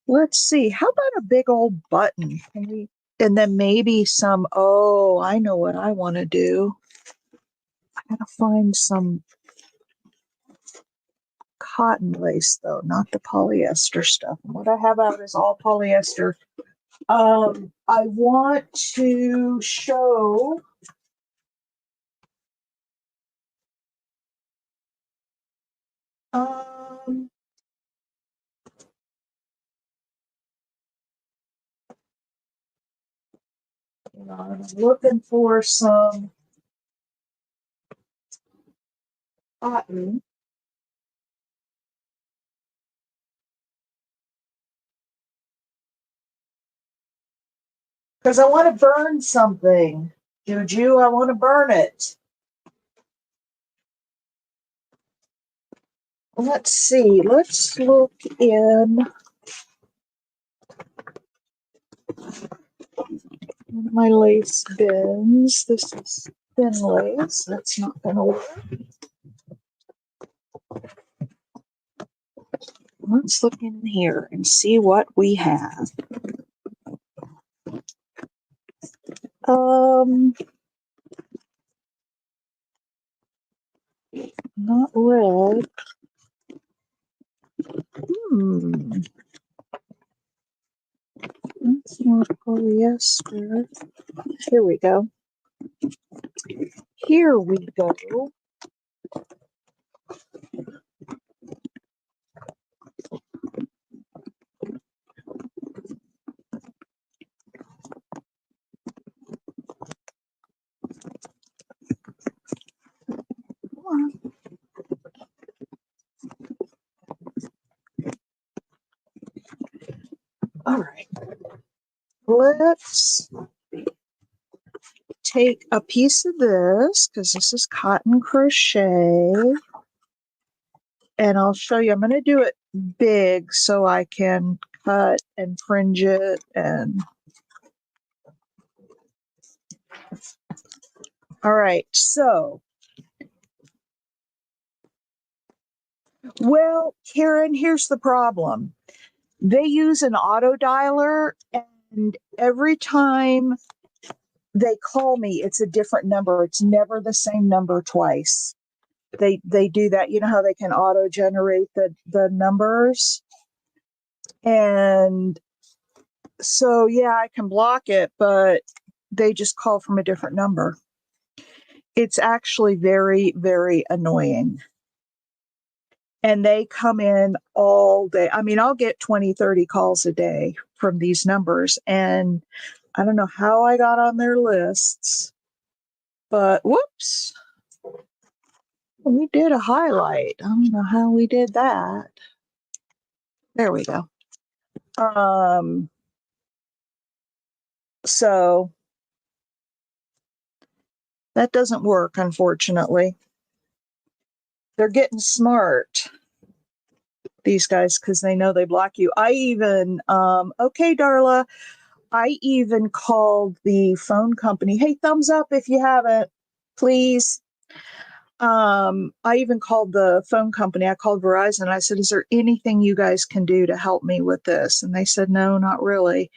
Let's see. How about a big old button? And then maybe some. Oh, I know what I want to do. I gotta find some cotton lace, though, not the polyester stuff. And what I have out is all polyester. I want to show. Um, I'm looking for some cotton. Because I want to burn something. Juju, I want to burn it. Let's see. Let's look in my lace bins. This is thin lace. That's not going to work. Let's look in here and see what we have. Not red. That's not polyester. Here we go. Here we go. let's take a piece of this, because this is cotton crochet, and I'll show you. I'm going to do it big so I can cut and fringe it. And all right, so, well, Karen, here's the problem. They use an auto dialer, and every time they call me, it's a different number. It's never the same number twice. They do that. You know how they can auto generate the numbers? And so, yeah, I can block it, but they just call from a different number. It's actually very, very annoying. And they come in all day. I mean, I'll get 20, 30 calls a day from these numbers. And I don't know how I got on their lists, but whoops, we did a highlight. I don't know how we did that. There we go. So that doesn't work, unfortunately. They're getting smart, these guys, because they know they block you. I even, okay, Darla, I even called the phone company. Hey, thumbs up if you haven't, please. I even called the phone company. I called Verizon. I said, is there anything you guys can do to help me with this? And they said, no, not really.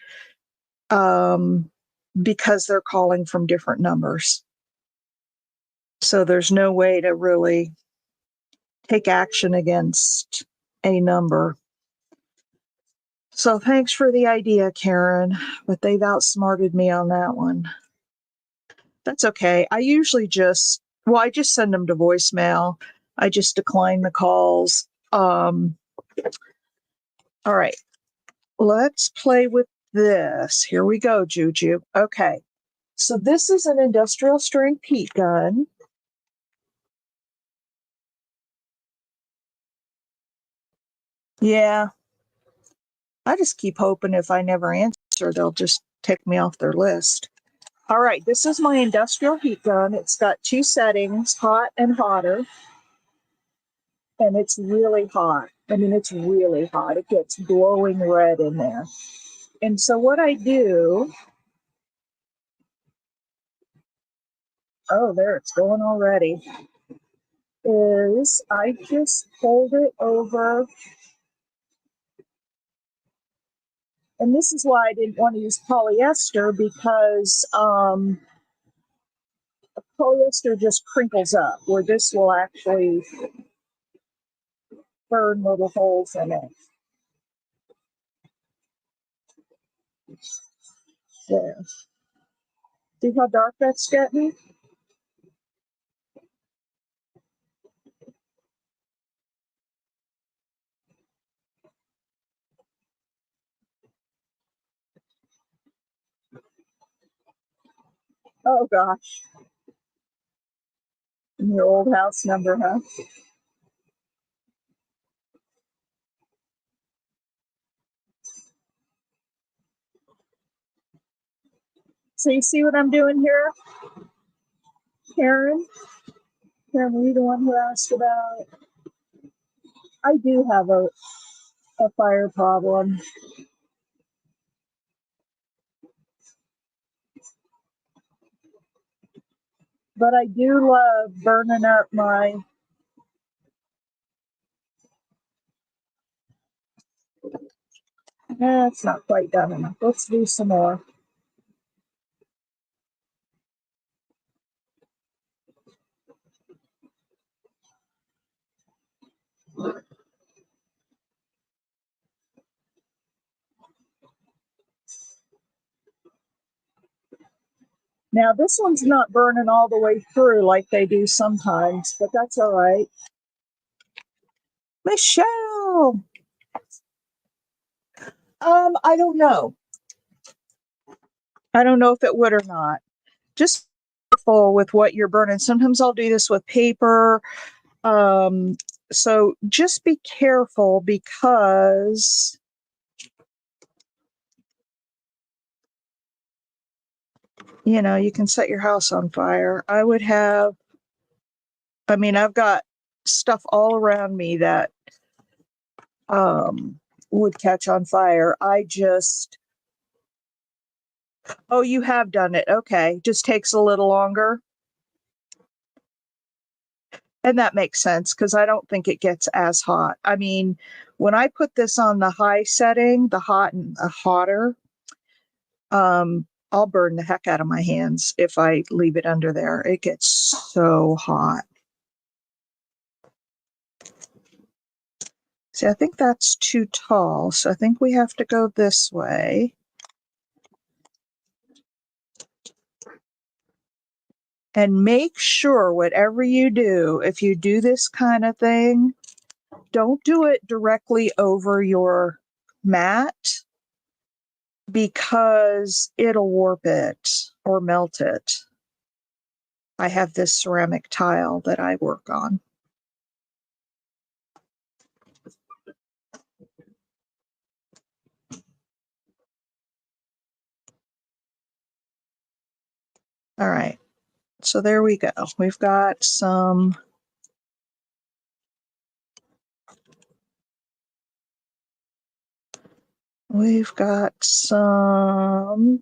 Because they're calling from different numbers. So there's no way to really take action against a number. So thanks for the idea, Karen, but they've outsmarted me on that one. That's okay. I usually I just send them to voicemail. I just decline the calls. All right, let's play with this. Here we go, Juju. Okay, so this is an industrial strength heat gun. Yeah, I just keep hoping if I never answer, they'll just take me off their list. All right, this is my industrial heat gun. It's got two settings, hot and hotter. And it's really hot. I mean, it's really hot. It gets glowing red in there. And so what I do, oh, there it's going already, is I just fold it over. And this is why I didn't want to use polyester, because polyester just crinkles up, where this will actually burn little holes in it. There. See how dark that's getting? Oh gosh. In your old house number, huh? So you see what I'm doing here, Karen? Karen, were you the one who asked about? I do have a fire problem. But I do love burning up my. It's not quite done enough. Let's do some more. Now, this one's not burning all the way through like they do sometimes, but that's all right. Michelle! I don't know. I don't know if it would or not. Just be careful with what you're burning. Sometimes I'll do this with paper. So just be careful, because you know, you can set your house on fire. I would have, I mean, I've got stuff all around me that would catch on fire. Oh, you have done it. Okay. Just takes a little longer. And that makes sense because I don't think it gets as hot. I mean, when I put this on the high setting, the hot and hotter, I'll burn the heck out of my hands if I leave it under there. It gets so hot. See, I think that's too tall, so I think we have to go this way. And make sure whatever you do, if you do this kind of thing, don't do it directly over your mat because it'll warp it or melt it. I have this ceramic tile that I work on. All right. So there we go. We've got some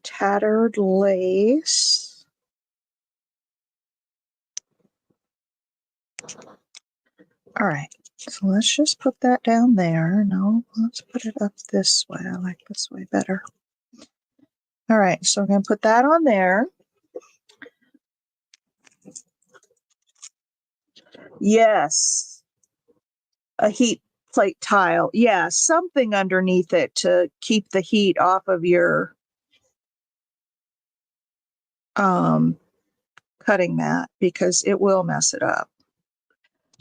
tattered lace. All right. So let's just put that down there. No, let's put it up this way. I like this way better. All right. So I'm going to put that on there. Yes. A heat plate tile. Yeah, something underneath it to keep the heat off of your cutting mat because it will mess it up.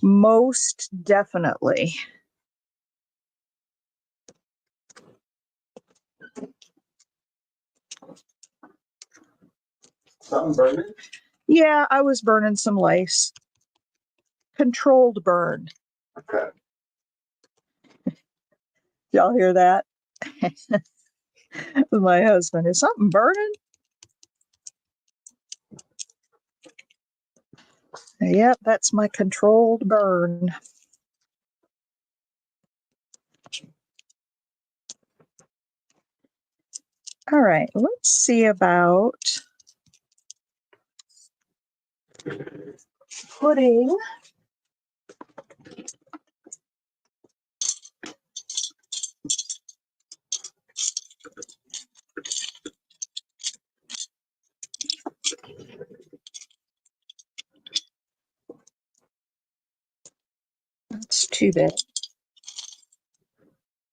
Most definitely. Something burning? Yeah, I was burning some lace. Controlled burn. Okay. Y'all hear that? My husband, is something burning? Yep, that's my controlled burn. All right, let's see about putting that's too big.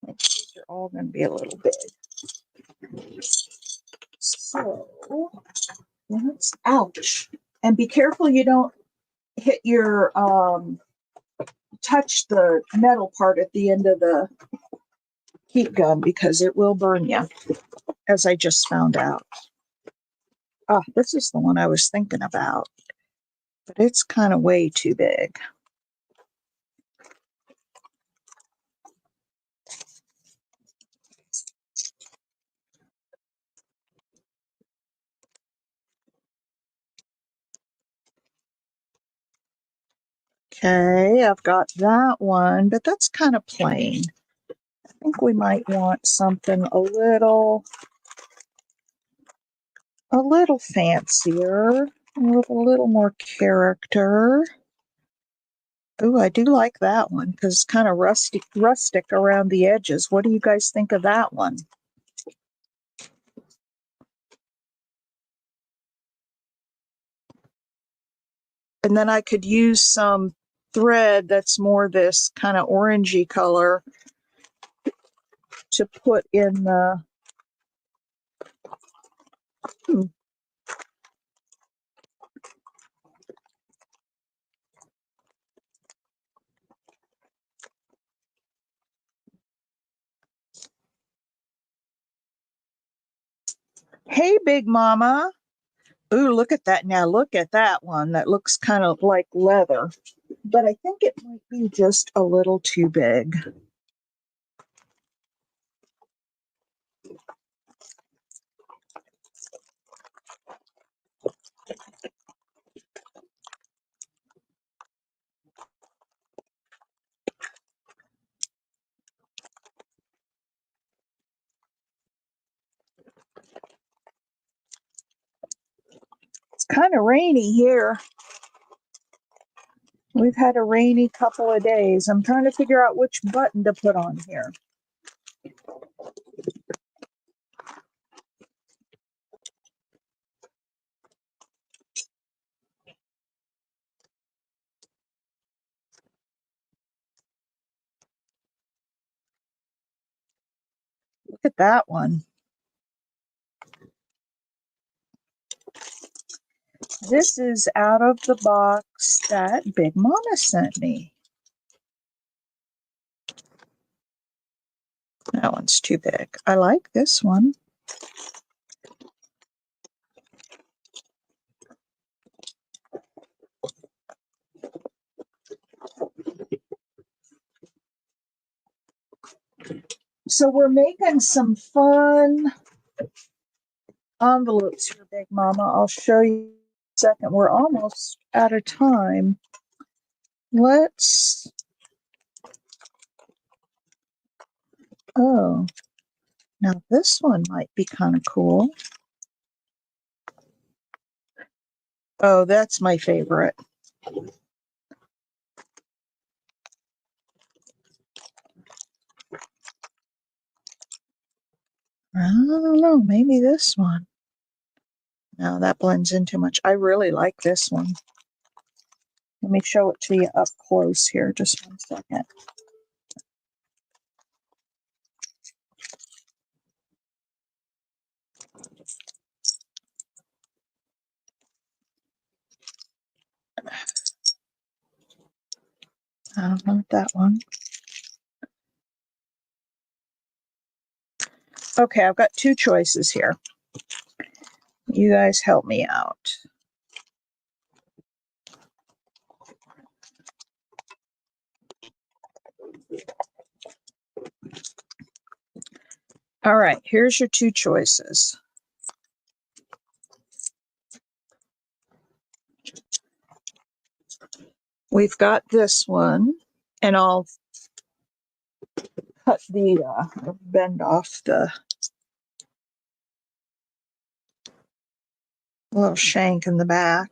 These are all going to be a little big. So let's, ouch. And be careful you don't hit your, touch the metal part at the end of the heat gun because it will burn you, as I just found out. Ah, this is the one I was thinking about, but it's kind of way too big. Okay, I've got that one, but that's kind of plain. I think we might want something a little fancier, with a little more character. Oh, I do like that one because it's kind of rustic around the edges. What do you guys think of that one? And then I could use some thread that's more this kind of orangey color to put in the Hey, Big Mama. Ooh, look at that now. Look at that one. That looks kind of like leather, but I think it might be just a little too big. kind of rainy here. We've had a rainy couple of days. I'm trying to figure out which button to put on here. Look at that one. This is out of the box that Big Mama sent me. That one's too big. I like this one. So we're making some fun envelopes for Big Mama. I'll show you in a second. We're almost out of time. Oh, now this one might be kind of cool. Oh, that's my favorite. I don't know, maybe this one. No, that blends in too much. I really like this one. Let me show it to you up close here. Just 1 second. I don't want that one. Okay, I've got two choices here. You guys help me out. All right, here's your two choices. We've got this one, and I'll cut the bend off the little shank in the back.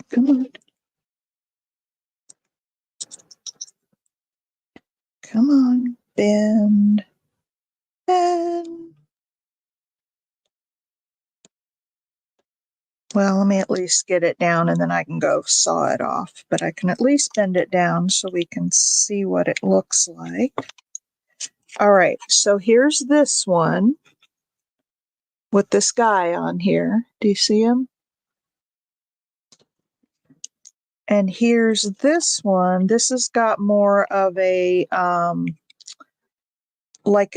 Come on. Come on, bend. Bend. Well, let me at least get it down and then I can go saw it off. But I can at least bend it down so we can see what it looks like. All right, so here's this one with this guy on here. Do you see him? And here's this one. This has got more of a like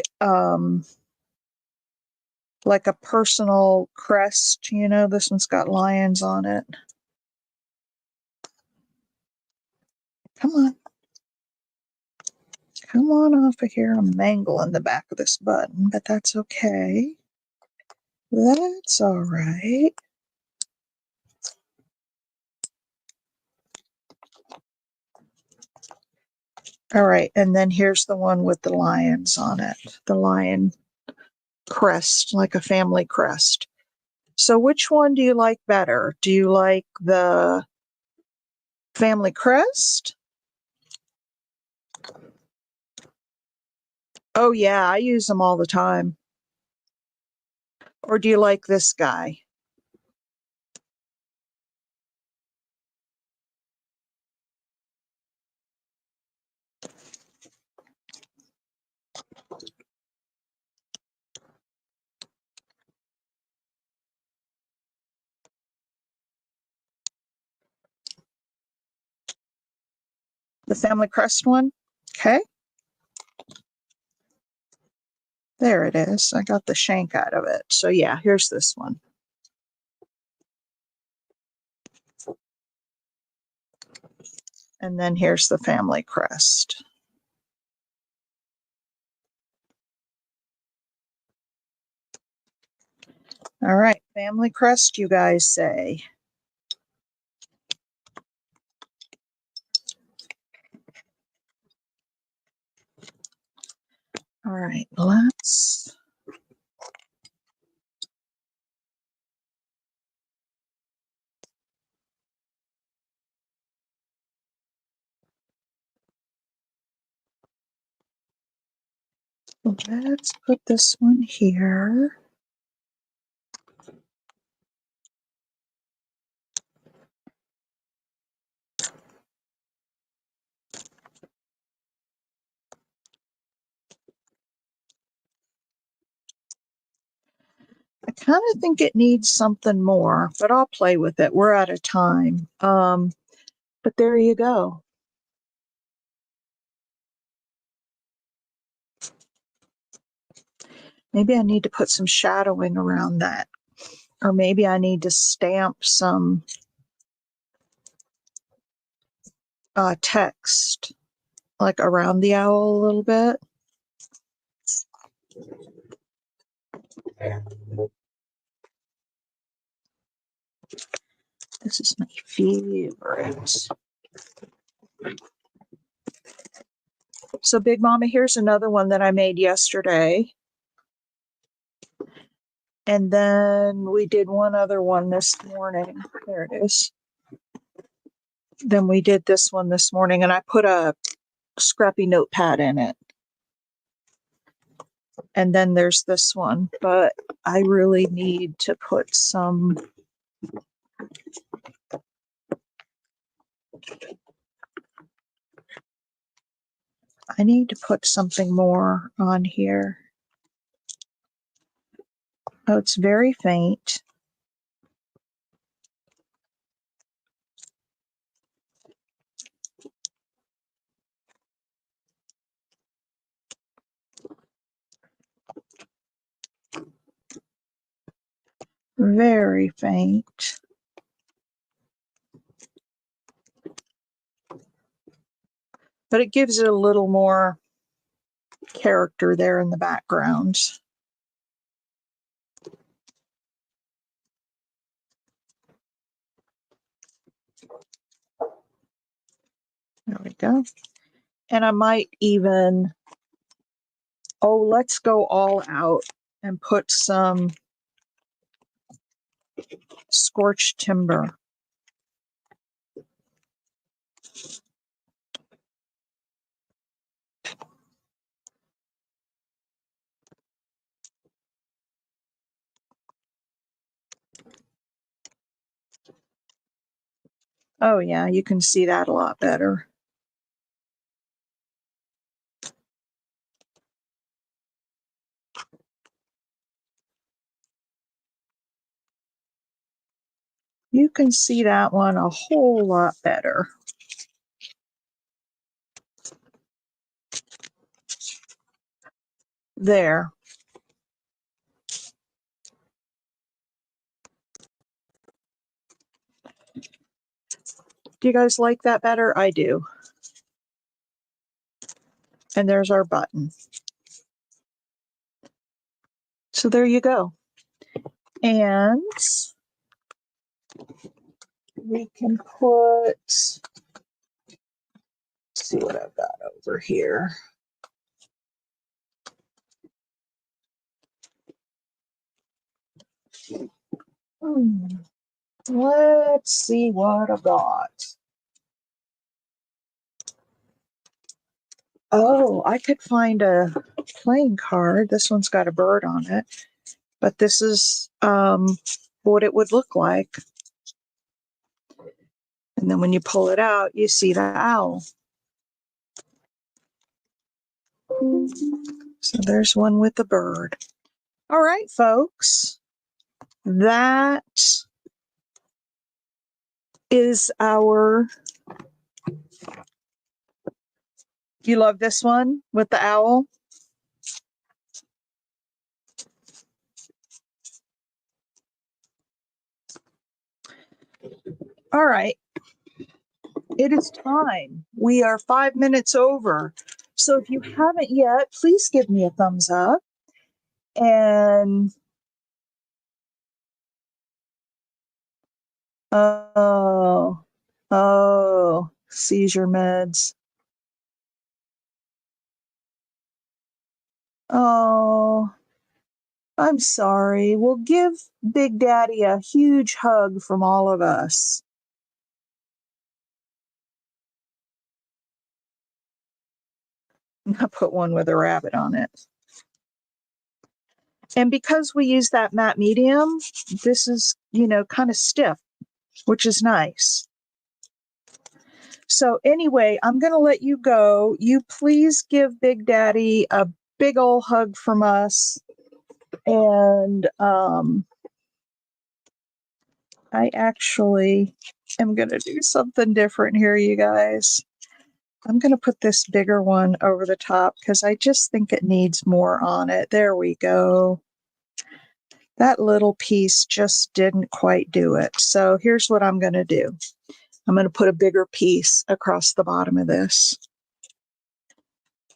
a personal crest, you know. This one's got lions on it. Come on. Come on off of here. I'm mangling the back of this button, but that's okay. That's all right. All right, and then here's the one with the lions on it. The lion crest, like a family crest. So which one do you like better? Do you like the family crest? Oh yeah, I use them all the time. Or do you like this guy? The family crest one? Okay. There it is. I got the shank out of it. So yeah, here's this one. And then here's the family crest. All right, family crest, you guys say. All right, let's Let's put this one here. I kind of think it needs something more, but I'll play with it. We're out of time. But there you go. Maybe I need to put some shadowing around that. Or maybe I need to stamp some text, like around the owl a little bit. This is my favorite. So Big Mama, here's another one that I made yesterday. And then we did one other one this morning. There it is. Then we did this one this morning, and I put a scrappy notepad in it. And then there's this one, but I really need to put some I need to put something more on here. Oh, it's very faint. Very faint. But it gives it a little more character there in the background. There we go. And I might even, let's go all out and put some scorched timber. Oh yeah, you can see that a lot better. You can see that one a whole lot better. There. Do you guys like that better? I do. And there's our button. So there you go. And we can put, let's see what I've got over here. Let's see what I've got. Oh, I could find a playing card. This one's got a bird on it, but this is what it would look like. And then when you pull it out, you see the owl. So there's one with the bird. All right, folks. That is our. You love this one with the owl? All right. It is time. We are 5 minutes over. So if you haven't yet, please give me a thumbs up. And seizure meds. Oh, I'm sorry. We'll give Big Daddy a huge hug from all of us. I put one with a rabbit on it. And because we use that matte medium, this is, kind of stiff, which is nice. So anyway, I'm going to let you go. You please give Big Daddy a big old hug from us. And I actually am going to do something different here, you guys. I'm going to put this bigger one over the top because I just think it needs more on it. There we go. That little piece just didn't quite do it. So here's what I'm going to do. I'm going to put a bigger piece across the bottom of this.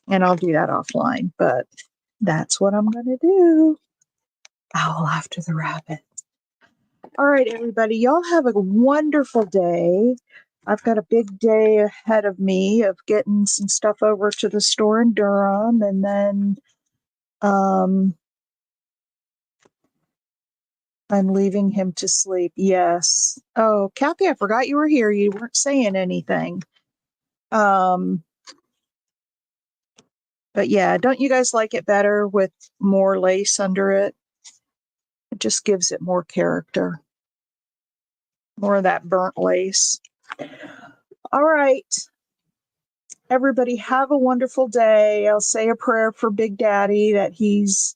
And I'll do that offline, but that's what I'm going to do. Owl after the rabbit. All right, everybody, y'all have a wonderful day. I've got a big day ahead of me of getting some stuff over to the store in Durham, and then I'm leaving him to sleep. Yes. Oh, Kathy, I forgot you were here. You weren't saying anything. But yeah, don't you guys like it better with more lace under it? It just gives it more character. More of that burnt lace. All right. Everybody have a wonderful day. I'll say a prayer for Big Daddy that he's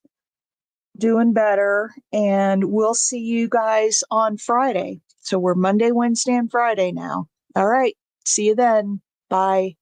doing better. And we'll see you guys on Friday. So we're Monday, Wednesday, and Friday now. All right. See you then. Bye.